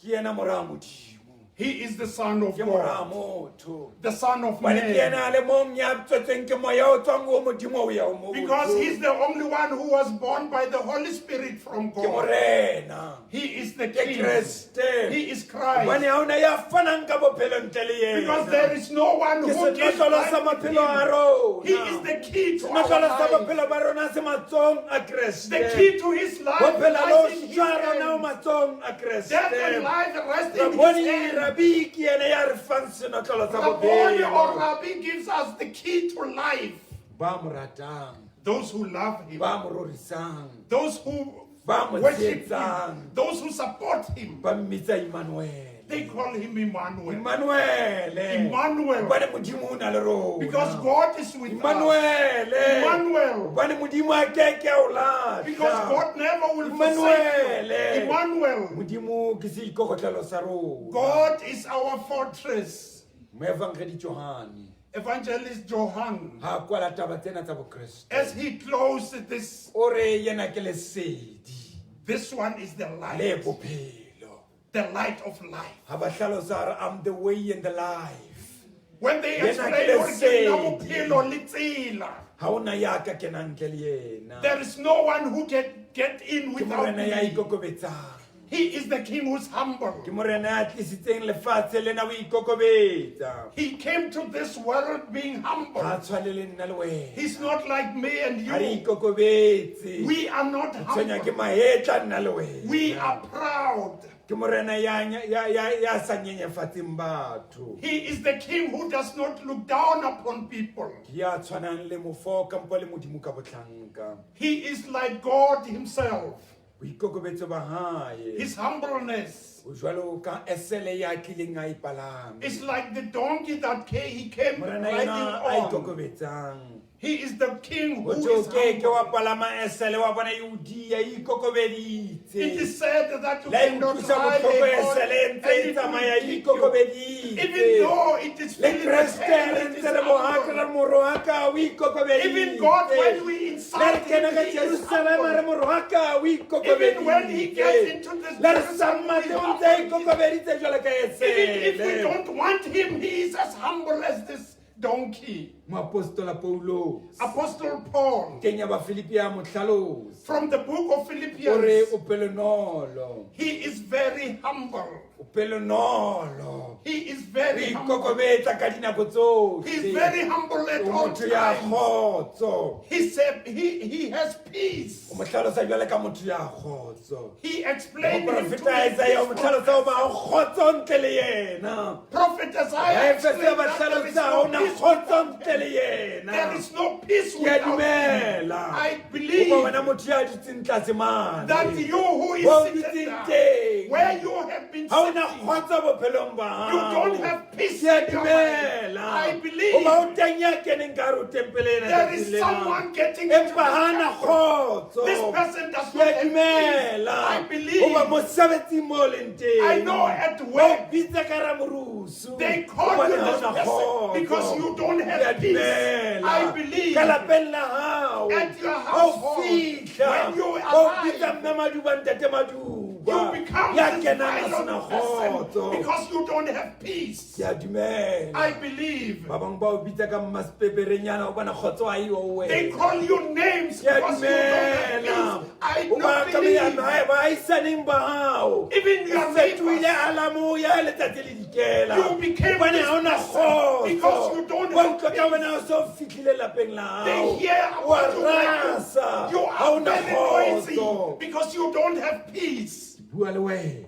Speaker 1: Ke yena mora Modimo.
Speaker 2: He is the Son of
Speaker 1: Ke mora
Speaker 2: God,
Speaker 1: motho.
Speaker 2: the Son of
Speaker 1: Hobane ke
Speaker 2: Man.
Speaker 1: yena le mong ya tswetsweng ke moya o tswang ho Modimo o ya ho motho.
Speaker 2: Because he's the only one who was born by the Holy Spirit from
Speaker 1: Ke
Speaker 2: God.
Speaker 1: morena.
Speaker 2: He is the
Speaker 1: Ke
Speaker 2: King.
Speaker 1: Kriste.
Speaker 2: He is
Speaker 1: Hobane
Speaker 2: Christ.
Speaker 1: ha ona ya fanang ka bophelo ntle le yena.
Speaker 2: Because there is no one
Speaker 1: Ke
Speaker 2: who gives
Speaker 1: senotlolo
Speaker 2: life
Speaker 1: sa
Speaker 2: with
Speaker 1: maphelo a
Speaker 2: him.
Speaker 1: rona.
Speaker 2: He is the key to
Speaker 1: Senotlolo sa
Speaker 2: our life.
Speaker 1: bophelo ba rona se matsong a Kriste.
Speaker 2: The key to his life
Speaker 1: Bophelo lo
Speaker 2: lies in his
Speaker 1: shwa rona o
Speaker 2: hands.
Speaker 1: matsong a Kriste.
Speaker 2: Death and life rest in his
Speaker 1: Raboni
Speaker 2: hands.
Speaker 1: Rabi ke yena ya re fang senotlolo sa
Speaker 2: Rabboni or
Speaker 1: bophelo.
Speaker 2: Rabbi gives us the key to life.
Speaker 1: Ba mo ratang,
Speaker 2: Those who love him,
Speaker 1: ba mo rorisang,
Speaker 2: those who
Speaker 1: ba mo
Speaker 2: worship him,
Speaker 1: tshehetsang,
Speaker 2: those who support him.
Speaker 1: ba mmitsa Emmanuel.
Speaker 2: They call him Emmanuel.
Speaker 1: Emmanuel.
Speaker 2: Emmanuel.
Speaker 1: Hobane Modimo o na le rona.
Speaker 2: Because God is with us.
Speaker 1: Emmanuel.
Speaker 2: Emmanuel.
Speaker 1: Hobane Modimo a ke a o lahla.
Speaker 2: Because God never will forsake you.
Speaker 1: Emmanuel.
Speaker 2: Emmanuel.
Speaker 1: Modimo ke seikokotlelo sa rona.
Speaker 2: God is our fortress.
Speaker 1: Moevangeli Johane
Speaker 2: Evangelist Johann,
Speaker 1: ha kwala taba tsena tsa bokreste.
Speaker 2: as he closed this,
Speaker 1: O re yena ke lesedi
Speaker 2: this one is the
Speaker 1: le
Speaker 2: light,
Speaker 1: bophelo.
Speaker 2: the light of life.
Speaker 1: Ha ba hlalosa re I'm the way and the life.
Speaker 2: When they
Speaker 1: Yena
Speaker 2: explain
Speaker 1: ke
Speaker 2: or
Speaker 1: lesedi.
Speaker 2: give bophelo le tsela,
Speaker 1: Ha ona ya ka kenang ntle le yena.
Speaker 2: there is no one who can get in
Speaker 1: Ke
Speaker 2: without
Speaker 1: morena ya
Speaker 2: me.
Speaker 1: ikokobetsang.
Speaker 2: He is the king who's humble.
Speaker 1: Ke morena ya tlisitseng lefatshe lena o ikokobetsa.
Speaker 2: He came to this world being
Speaker 1: Ha
Speaker 2: humble.
Speaker 1: tshwane le nna le wena.
Speaker 2: He's not like me and
Speaker 1: Ha re
Speaker 2: you.
Speaker 1: ikokobetse.
Speaker 2: We are not
Speaker 1: Tshwenya ke
Speaker 2: humble.
Speaker 1: mahetla nna le wena.
Speaker 2: We are proud.
Speaker 1: Ke morena ya sa nyenyefatseng batho.
Speaker 2: He is the king who does not look down upon people.
Speaker 1: Ke ya tshwanang le mofo kampo le modimo ka botlhanka.
Speaker 2: He is like God himself.
Speaker 1: Boikokobetso ba hae.
Speaker 2: His humbleness
Speaker 1: O jwalo ka esele ya tlileng a ipalame.
Speaker 2: is like the donkey that he came
Speaker 1: Morena
Speaker 2: riding
Speaker 1: ena a
Speaker 2: on.
Speaker 1: ikokobetsang.
Speaker 2: He is the king who
Speaker 1: Ho tjho
Speaker 2: is
Speaker 1: ke ke wa
Speaker 2: humble.
Speaker 1: palama esele wa bona Yehudi ya ikokobeditse.
Speaker 2: It is said that you
Speaker 1: La e
Speaker 2: cannot
Speaker 1: utlwisa
Speaker 2: ride
Speaker 1: bohloko
Speaker 2: a horse
Speaker 1: esele e ntse e
Speaker 2: and it
Speaker 1: tsamaya
Speaker 2: will
Speaker 1: e
Speaker 2: kick you.
Speaker 1: ikokobeditse.
Speaker 2: Even though it is
Speaker 1: Le
Speaker 2: feeling
Speaker 1: Kriste
Speaker 2: the pain,
Speaker 1: re
Speaker 2: it is
Speaker 1: ntse re mohaka re
Speaker 2: humble.
Speaker 1: morohaka o ikokobeditse.
Speaker 2: Even God, when we
Speaker 1: Le re
Speaker 2: insult
Speaker 1: kena
Speaker 2: him,
Speaker 1: ka
Speaker 2: he is
Speaker 1: Jerusalem re
Speaker 2: humble.
Speaker 1: morohaka o
Speaker 2: Even when he gets
Speaker 1: ikokobeditse.
Speaker 2: into this
Speaker 1: Le re
Speaker 2: Jerusalem,
Speaker 1: samma
Speaker 2: he
Speaker 1: te
Speaker 2: is
Speaker 1: o ntse e
Speaker 2: humble.
Speaker 1: ikokobeditse jwalo ka
Speaker 2: Even if we
Speaker 1: esele.
Speaker 2: don't want him, he is as humble as this donkey.
Speaker 1: Moapostola Paulo
Speaker 2: Apostle Paul,
Speaker 1: kenya ba Filipi ya mohlalosi.
Speaker 2: from the book of
Speaker 1: O re
Speaker 2: Philippians,
Speaker 1: o pelonolo.
Speaker 2: he is very humble.
Speaker 1: O pelonolo.
Speaker 2: He is
Speaker 1: Re
Speaker 2: very humble.
Speaker 1: ikokobetsa ka dinako tsohle.
Speaker 2: He is very humble at
Speaker 1: O
Speaker 2: all
Speaker 1: motho ya
Speaker 2: times.
Speaker 1: kgotso.
Speaker 2: He said he has peace.
Speaker 1: O mo hlalosa jwalo ka motho ya kgotso.
Speaker 2: He explained him to
Speaker 1: Moprofeta Isaiah o mo
Speaker 2: his
Speaker 1: hlalosa o
Speaker 2: people.
Speaker 1: ba o kgotso ntle le yena.
Speaker 2: Prophet
Speaker 1: Ya
Speaker 2: Isaiah
Speaker 1: Efese
Speaker 2: explained
Speaker 1: ba
Speaker 2: that there is
Speaker 1: hlalosa
Speaker 2: no
Speaker 1: o na
Speaker 2: peace
Speaker 1: kgotso
Speaker 2: without
Speaker 1: ntle
Speaker 2: him.
Speaker 1: le yena.
Speaker 2: There is no peace
Speaker 1: Ke a
Speaker 2: without him.
Speaker 1: dumela.
Speaker 2: I
Speaker 1: O
Speaker 2: believe
Speaker 1: ba wena motho ya ditseng tlase mane.
Speaker 2: that you who is
Speaker 1: Wo
Speaker 2: seated
Speaker 1: ditseng
Speaker 2: there,
Speaker 1: teng.
Speaker 2: where you have been
Speaker 1: ha ona
Speaker 2: setting.
Speaker 1: kgotsa bophelong ba
Speaker 2: You
Speaker 1: hao.
Speaker 2: don't have peace
Speaker 1: Ke a
Speaker 2: in your mind.
Speaker 1: dumela.
Speaker 2: I
Speaker 1: O
Speaker 2: believe
Speaker 1: ba o teng ya keneng ka hare ho tempele ena
Speaker 2: there
Speaker 1: tsatsing
Speaker 2: is
Speaker 1: lena.
Speaker 2: someone getting into
Speaker 1: Empa ha na
Speaker 2: this
Speaker 1: kgotso.
Speaker 2: This person does
Speaker 1: Ke
Speaker 2: not
Speaker 1: a
Speaker 2: have
Speaker 1: dumela.
Speaker 2: peace. I
Speaker 1: O ba
Speaker 2: believe.
Speaker 1: mosebetsing moo o leng teng.
Speaker 2: I know at
Speaker 1: Ba o
Speaker 2: work
Speaker 1: bitsa ka hara morusu.
Speaker 2: they call you
Speaker 1: Hobane ha
Speaker 2: this
Speaker 1: ona
Speaker 2: person
Speaker 1: kgotso.
Speaker 2: because you don't
Speaker 1: Ke a
Speaker 2: have peace.
Speaker 1: dumela.
Speaker 2: I believe
Speaker 1: Ka lapeng la hao.
Speaker 2: at your
Speaker 1: Ha o
Speaker 2: household,
Speaker 1: fihla.
Speaker 2: when you
Speaker 1: Ha o
Speaker 2: arrive,
Speaker 1: bitsa mme Maduba, ntate Maduba.
Speaker 2: you become
Speaker 1: Ya
Speaker 2: this
Speaker 1: kenang a
Speaker 2: violent
Speaker 1: sena
Speaker 2: person
Speaker 1: kgotso.
Speaker 2: because you don't have peace.
Speaker 1: Ke a dumela.
Speaker 2: I believe
Speaker 1: Ba bang ba o bitsa ka mmaspeperenyana o bona kgotso ha eyo ho
Speaker 2: they
Speaker 1: wena.
Speaker 2: call you names
Speaker 1: Ke a
Speaker 2: because you don't have
Speaker 1: dumela.
Speaker 2: peace. I
Speaker 1: O ba
Speaker 2: don't
Speaker 1: ka meya
Speaker 2: believe
Speaker 1: baahisaneng ba hao.
Speaker 2: even your
Speaker 1: O fetohile
Speaker 2: neighbors.
Speaker 1: alamu ya letsatsi le dikela.
Speaker 2: You became
Speaker 1: Hobane
Speaker 2: this
Speaker 1: ha ona
Speaker 2: person because you
Speaker 1: kgotso.
Speaker 2: don't
Speaker 1: Wa
Speaker 2: have
Speaker 1: ntlo ka
Speaker 2: peace.
Speaker 1: wena o so fihlile lapeng la
Speaker 2: They
Speaker 1: hao.
Speaker 2: hear
Speaker 1: Wa
Speaker 2: about you
Speaker 1: rasa.
Speaker 2: like you
Speaker 1: Ha
Speaker 2: are
Speaker 1: ona
Speaker 2: very noisy
Speaker 1: kgotso.
Speaker 2: because you don't have peace.
Speaker 1: Bua le wena.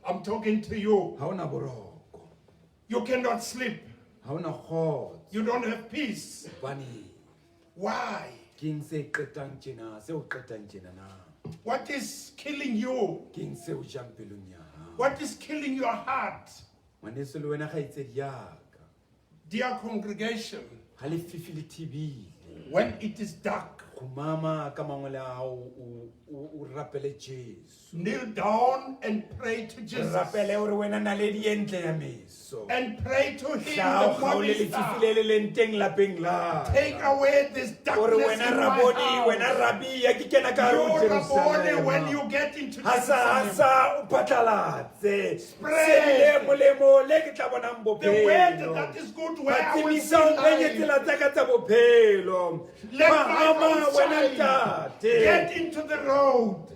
Speaker 2: I'm talking to you.
Speaker 1: Ha ona boroko.
Speaker 2: You cannot sleep.
Speaker 1: Ha ona kgotso.
Speaker 2: You don't have peace.
Speaker 1: Hobane
Speaker 2: Why?
Speaker 1: ke eng se qetang tjena, se o qetang tjena na?
Speaker 2: What is killing you?
Speaker 1: Ke eng se o jang pelong ya hao?
Speaker 2: What is killing your heart?
Speaker 1: Ngwaneso le wena kgaitsedi ya ka.
Speaker 2: Dear congregation,
Speaker 1: Ha le fifi le thibile.
Speaker 2: when it is dark,
Speaker 1: Khumama ka mangole a hao o rapele Jesu.
Speaker 2: kneel down and pray to Jesus.
Speaker 1: Rapele hore wena naledi e ntle ya meso.
Speaker 2: And pray to Him,
Speaker 1: Tla o
Speaker 2: the
Speaker 1: kgaole
Speaker 2: morning
Speaker 1: le
Speaker 2: star.
Speaker 1: fifi le le leng teng lapeng la.
Speaker 2: Take away this
Speaker 1: Hore
Speaker 2: darkness
Speaker 1: wena
Speaker 2: in my
Speaker 1: raboni, wena
Speaker 2: house.
Speaker 1: rabi ya ke kena ka hare ho
Speaker 2: You Raboni, when
Speaker 1: Jerusalema.
Speaker 2: you get into
Speaker 1: Hasa
Speaker 2: Jerusalem,
Speaker 1: hasa o phatlalatse.
Speaker 2: Spread.
Speaker 1: Se le molemo le ke tla bonang
Speaker 2: the word
Speaker 1: bophelo.
Speaker 2: that is good where I will see
Speaker 1: Batsebisa o penye
Speaker 2: life.
Speaker 1: tsela tsa ka tsa bophelo.
Speaker 2: Let
Speaker 1: Mahama
Speaker 2: light
Speaker 1: wena
Speaker 2: outshine.
Speaker 1: ntate.
Speaker 2: Get into the road.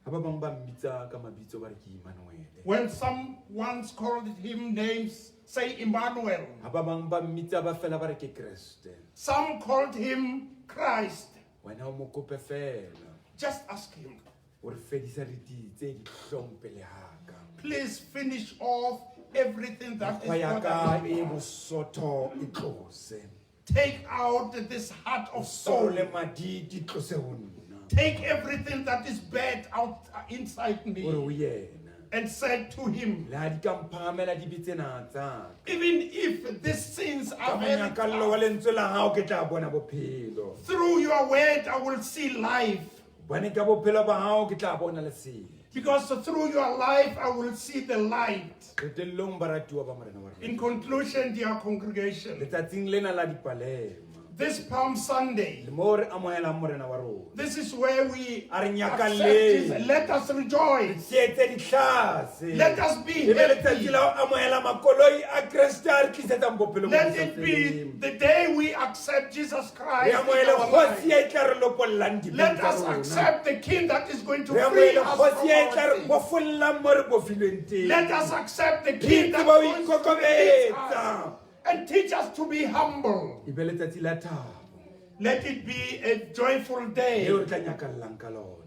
Speaker 1: Ha ba bang ba mbitsa ka mabitso ba re ke Emmanuel.
Speaker 2: When some once called him names, say Emmanuel.
Speaker 1: Ha ba bang ba mmitsa ba fela ba re ke Kriste.
Speaker 2: Some called him Christ.
Speaker 1: Wena o mo kope fela.
Speaker 2: Just ask him.
Speaker 1: O re fedisa riti tse di hlompe le haka.
Speaker 2: Please finish off everything that is
Speaker 1: Mekgwa ya ka
Speaker 2: bothering
Speaker 1: e
Speaker 2: you.
Speaker 1: bosotho e tlose.
Speaker 2: Take out this heart of
Speaker 1: Soul
Speaker 2: soul.
Speaker 1: le madi di tlose ho nna.
Speaker 2: Take everything that is bad out inside
Speaker 1: O re
Speaker 2: me
Speaker 1: o yena.
Speaker 2: and said to him,
Speaker 1: Le ha di ka mphahamela di bitse na tsa.
Speaker 2: even if these sins
Speaker 1: Ka
Speaker 2: are very
Speaker 1: monyakallo wa
Speaker 2: tough,
Speaker 1: lentswe la hao ke tla bona bophelo.
Speaker 2: through your word I will see life.
Speaker 1: Bane ka bophelo ba hao ke tla bona lesedi.
Speaker 2: Because through your life I will see the light.
Speaker 1: Qetellong baratuwa ba morena wa rona.
Speaker 2: In conclusion, dear congregation,
Speaker 1: Letsatsing lena la dipalema.
Speaker 2: this Palm Sunday,
Speaker 1: Le mo re amohelang morena wa rona.
Speaker 2: this is where we
Speaker 1: A re
Speaker 2: accept
Speaker 1: nyakalle.
Speaker 2: Jesus. Let us rejoice.
Speaker 1: Se etse ditlhase.
Speaker 2: Let us be
Speaker 1: E be letsatsi
Speaker 2: happy.
Speaker 1: la ho amohela makoloi a Kreste a re tlisetsang bophelo bo
Speaker 2: Let
Speaker 1: bo
Speaker 2: it
Speaker 1: sa
Speaker 2: be
Speaker 1: feleng.
Speaker 2: the day we accept Jesus
Speaker 1: Re
Speaker 2: Christ in
Speaker 1: amohele
Speaker 2: our
Speaker 1: kgosi
Speaker 2: life.
Speaker 1: ya e tla re lopollang dipeng
Speaker 2: Let
Speaker 1: tsa
Speaker 2: us
Speaker 1: rona.
Speaker 2: accept the King that is going to
Speaker 1: Re
Speaker 2: free
Speaker 1: amohele
Speaker 2: us
Speaker 1: kgosi ya e
Speaker 2: from
Speaker 1: tla
Speaker 2: our
Speaker 1: re
Speaker 2: sins.
Speaker 1: bofollang mo re bofilweng teng.
Speaker 2: Let us accept the
Speaker 1: Ke
Speaker 2: King that
Speaker 1: tseba ho
Speaker 2: is going to release
Speaker 1: ikokobetsa.
Speaker 2: us and teach us to be humble.
Speaker 1: E be letsatsi la thabo.
Speaker 2: Let it be a joyful
Speaker 1: Leo
Speaker 2: day
Speaker 1: re tla nyakallang ka lona.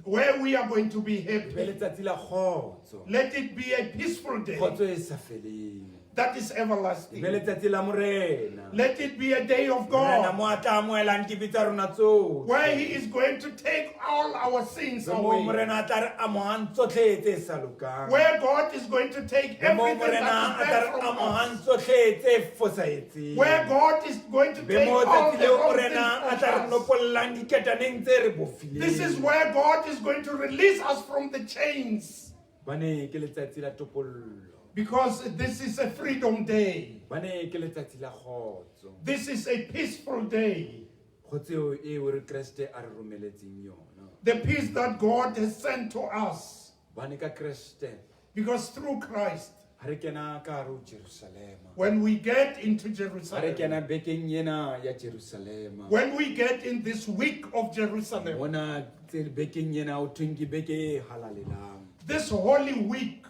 Speaker 2: where we are going to be
Speaker 1: E be
Speaker 2: happy.
Speaker 1: letsatsi la kgotso.
Speaker 2: Let it be a peaceful day
Speaker 1: Kgotso e sa feleng.
Speaker 2: that is
Speaker 1: E be
Speaker 2: everlasting.
Speaker 1: letsatsi la morena.
Speaker 2: Let it be a day of
Speaker 1: Morena
Speaker 2: God
Speaker 1: mo a tla amohelang dibe tsa rona tsohle.
Speaker 2: where He is going to take all our sins
Speaker 1: Le mo
Speaker 2: away.
Speaker 1: morena a tla re amohang tsohle tse sa lokang.
Speaker 2: Where God is going to take
Speaker 1: Le mo
Speaker 2: everything
Speaker 1: morena a
Speaker 2: that
Speaker 1: tla
Speaker 2: is
Speaker 1: re
Speaker 2: bad from
Speaker 1: amohang
Speaker 2: us.
Speaker 1: tsohle tse fosahetseng.
Speaker 2: Where God is going to
Speaker 1: Be
Speaker 2: take
Speaker 1: mo
Speaker 2: all
Speaker 1: tsatsi
Speaker 2: the
Speaker 1: leo
Speaker 2: wrong
Speaker 1: morena a
Speaker 2: things
Speaker 1: tla re
Speaker 2: from us.
Speaker 1: nopollang diketaneng tse re bofileng.
Speaker 2: This is where God is going to release us from the chains.
Speaker 1: Bane ke letsatsi la topollo.
Speaker 2: Because this is a freedom day.
Speaker 1: Bane ke letsatsi la kgotso.
Speaker 2: This is a peaceful day.
Speaker 1: Kgotso eo re Kreste a re romeletseng yona.
Speaker 2: The peace that God has sent to us.
Speaker 1: Bane ka Kreste
Speaker 2: Because through Christ,
Speaker 1: ha re kena ka hare ho Jerusalema.
Speaker 2: when we get into
Speaker 1: Ha re
Speaker 2: Jerusalem,
Speaker 1: kena bekeng ena ya Jerusalema.
Speaker 2: when we get in this week of Jerusalem,
Speaker 1: Mona tse bekeng ena o thweng ke beke e halalelang.
Speaker 2: this holy week,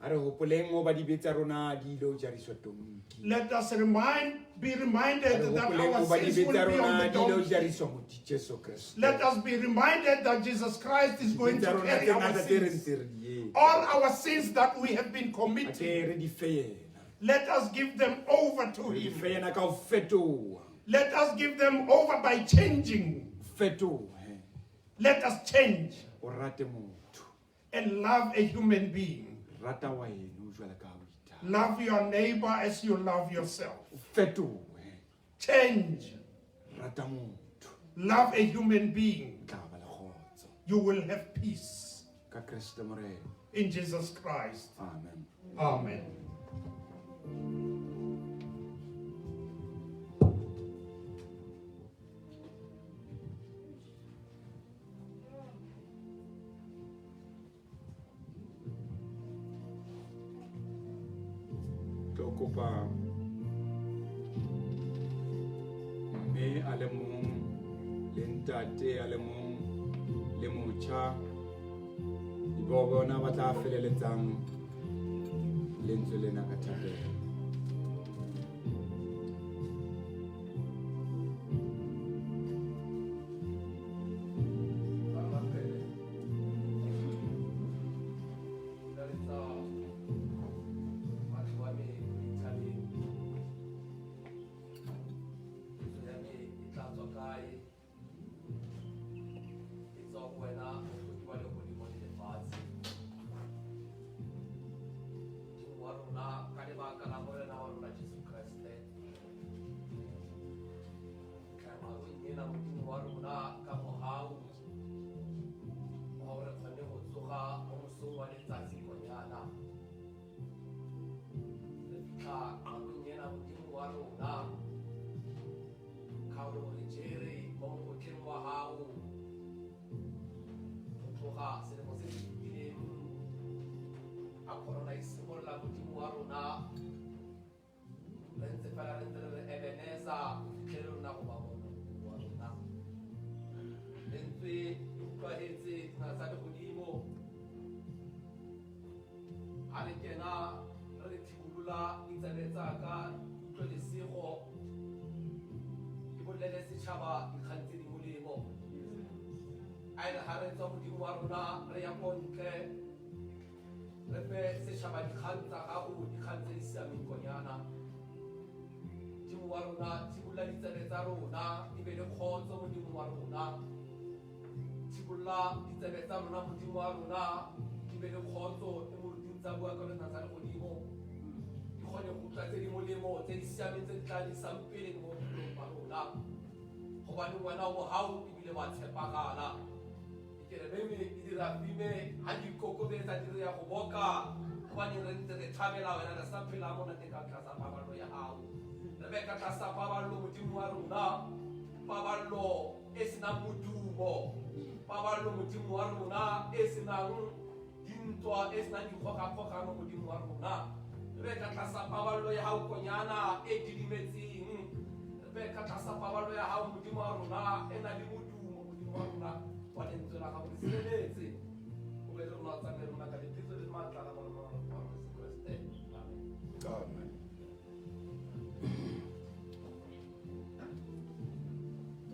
Speaker 1: A re hopoleng mo ba dibe tsa rona di ilo jariswa tonki.
Speaker 2: let us be
Speaker 1: A re
Speaker 2: reminded that
Speaker 1: hopoleng mo
Speaker 2: our
Speaker 1: ba
Speaker 2: sins
Speaker 1: dibe
Speaker 2: will
Speaker 1: tsa
Speaker 2: be on
Speaker 1: rona
Speaker 2: the
Speaker 1: di ilo
Speaker 2: donkey.
Speaker 1: jariswa ho Jesu Kriste.
Speaker 2: Let us be reminded that Jesus Christ is going
Speaker 1: Tsa
Speaker 2: to
Speaker 1: rona
Speaker 2: carry
Speaker 1: tse
Speaker 2: our
Speaker 1: ngata tse re
Speaker 2: sins.
Speaker 1: ntse re di etsa.
Speaker 2: All our sins that we have been
Speaker 1: A
Speaker 2: committing,
Speaker 1: ke re di feyena.
Speaker 2: let us give them over to
Speaker 1: Re di
Speaker 2: Him.
Speaker 1: feyena ka ho fetoha.
Speaker 2: Let us give them over by changing.
Speaker 1: Fetohe.
Speaker 2: Let us change
Speaker 1: O rate motho.
Speaker 2: and love a human being.
Speaker 1: rata wa eno jwale ka ha o ithata.
Speaker 2: Love your neighbor as you love yourself.
Speaker 1: O fetohe,
Speaker 2: Change.
Speaker 1: rata motho,
Speaker 2: Love a human being.
Speaker 1: o tla ba le kgotso.
Speaker 2: You will have peace.
Speaker 1: Ka Kreste Morena.
Speaker 2: In Jesus Christ.
Speaker 1: Amen.
Speaker 2: Amen.
Speaker 1: Ke kopa mme a le mong le ntate a le mong le motjha ba bona ba tla feleletsang lentswe lena ka thabelo.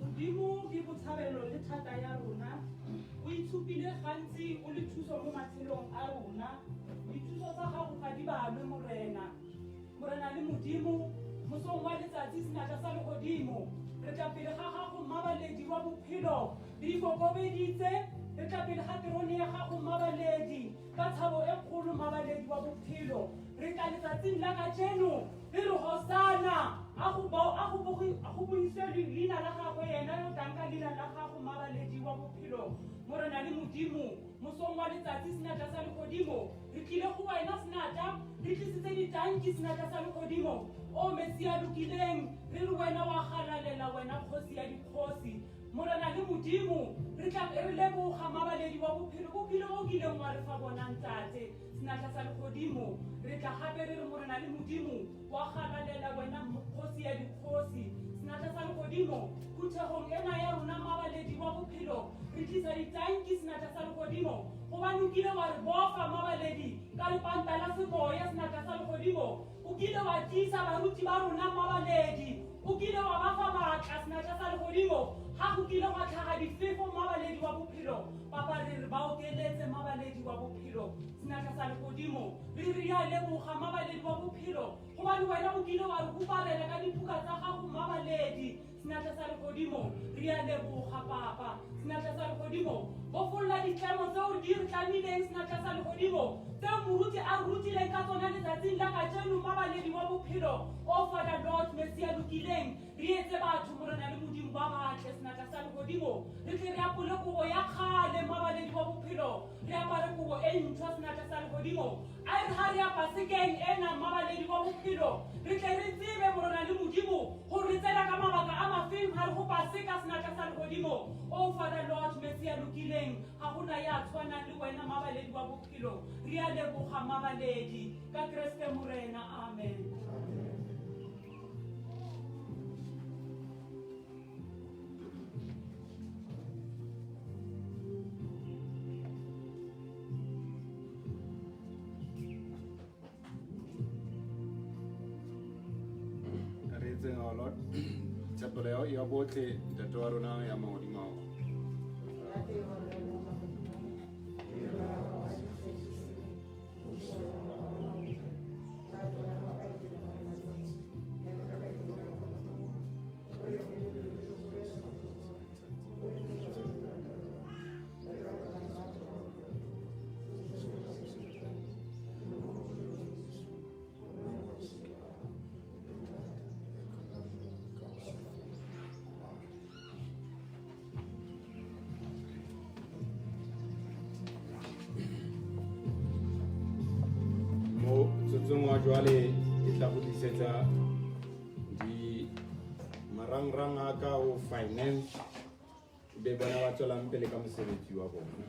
Speaker 5: Modimo ke botshabelo le thata ya rona. O itshupile gantsi o le thuso mo matshelong a rona. Dithuso tsa gago ga di balwe Morena. Morena le Modimo, mosong wa letsatsi senatla sa legodimo. Re tla pele ga gago mabaledi wa bophelo. Le ikokobeditse, re tla pele ga terone ya gago mabaledi. Ka tshabo e kgolo mabaledi wa bophelo. Re tla letsatsing la kajeno, re re hosana. A go buise leina la gago yena yo tanka leina la gago mabaledi wa bophelo. Morena le Modimo, mosong wa letsatsi senatla sa legodimo. Re tlile go wena senatla, re tlisitse ditanki senatla sa legodimo. O metsi a lokileng, re re wena wa galalela wena kgosi ya dikgosi. Morena le Modimo, re tla re leboga mabaledi wa bophelo. Bophelo bo kileng wa re fa bona ntate senatla sa legodimo. Re tla gape re re Morena le Modimo wa galalela wena kgosi ya dikgosi. Senatla sa legodimo, phuthegong ena ya rona mabaledi wa bophelo. Re tlisa ditanki senatla sa legodimo. Gobane o kile wa re bofa mabaledi ka lepanta la semoya senatla sa legodimo. O kile wa tlisa baruti ba rona mabaledi. O kile wa ba fa maatla senatla sa legodimo. Ha go kile gwa tlhaga difefo mabaledi wa bophelo. Papa re re ba okeletse mabaledi wa bophelo senatla sa legodimo. Re re ya leboga mabaledi wa bophelo. Gobane wena o kile wa re huparela ka dibuka tsa gago mabaledi senatla sa legodimo. Re ya leboga papa senatla sa legodimo. Bo folla di tlamo tseo di re tlamileng senatla sa legodimo tseo moruti a rutileng ka tsona letsatsing la kajeno mabaledi wa bophelo o Father Lord Messi a lokileng re etse batho morena le modimo ba batle senatla sa legodimo re tle re apole kobo ya kgale mabaledi wa bophelo re apare kobo e ntšhwa senatla sa legodimo a re ha re apa sekeng ena mabaledi wa bophelo re tle re tsebe morena le modimo go re tsela ka mabaka a mafeng ha re go paseka senatla sa legodimo o Father Lord Messi a lokileng ga gona ya tshwanang le wena mabaledi wa bophelo re a leboga mabaledi ka Kriste morena amen.
Speaker 6: Our Lord, chapeleo ya bote itatoa rona ya maodimao. Jwale ke tla go disetsa di marangrang a ka o finance be bona ba tswelang pele ka mosebetsi wa bona.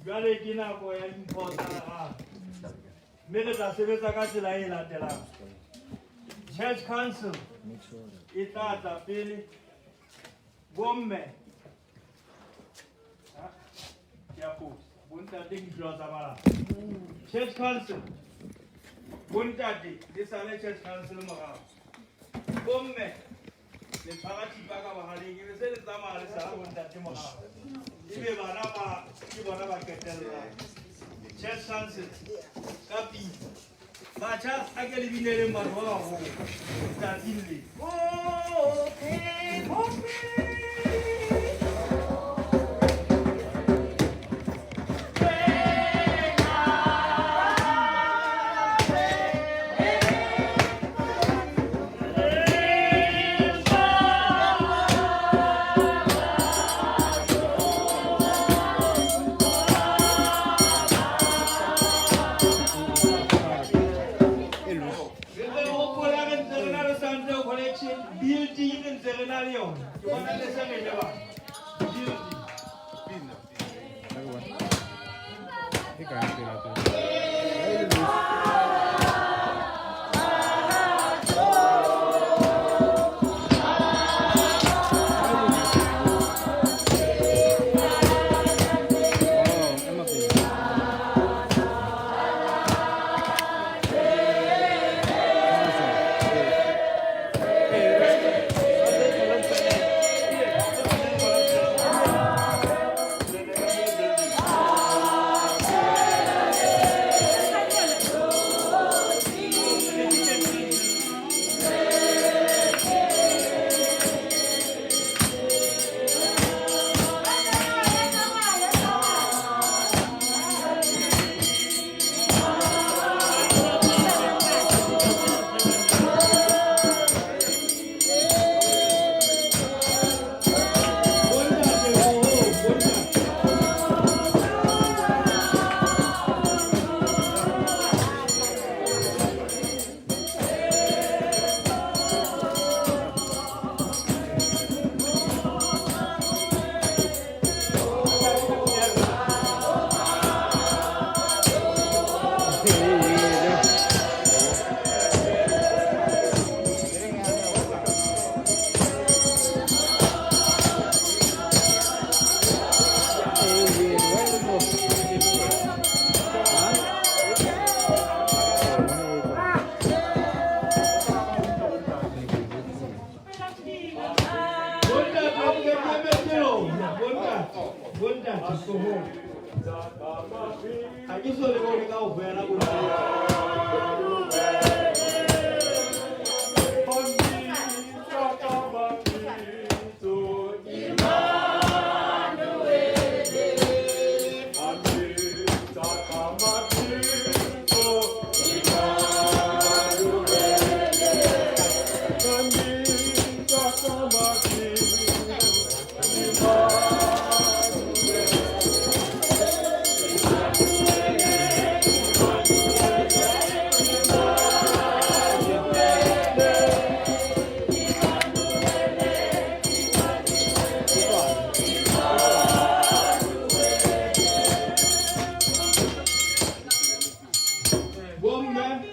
Speaker 4: Jwale ke nako ya dimpho tsa lehae. Mme re tla sebetsa ka tsela e latelang. Church Council e tla tla pele. Bomme. Ke a posa. Bontate ke dula tsa malapa. Church Council. Bontate le sale Church Council morao. Bomme. Le tshwara thipa ka bohaleng e be se le tsamaya le sala bontate morao. Ebe bana ba ke bona ba ketella. Church Council ka pele. Batjha a ke le bineleng batho ba baholo. Tsatsing le. Building in Serenalion. You want to listen to me? Woman,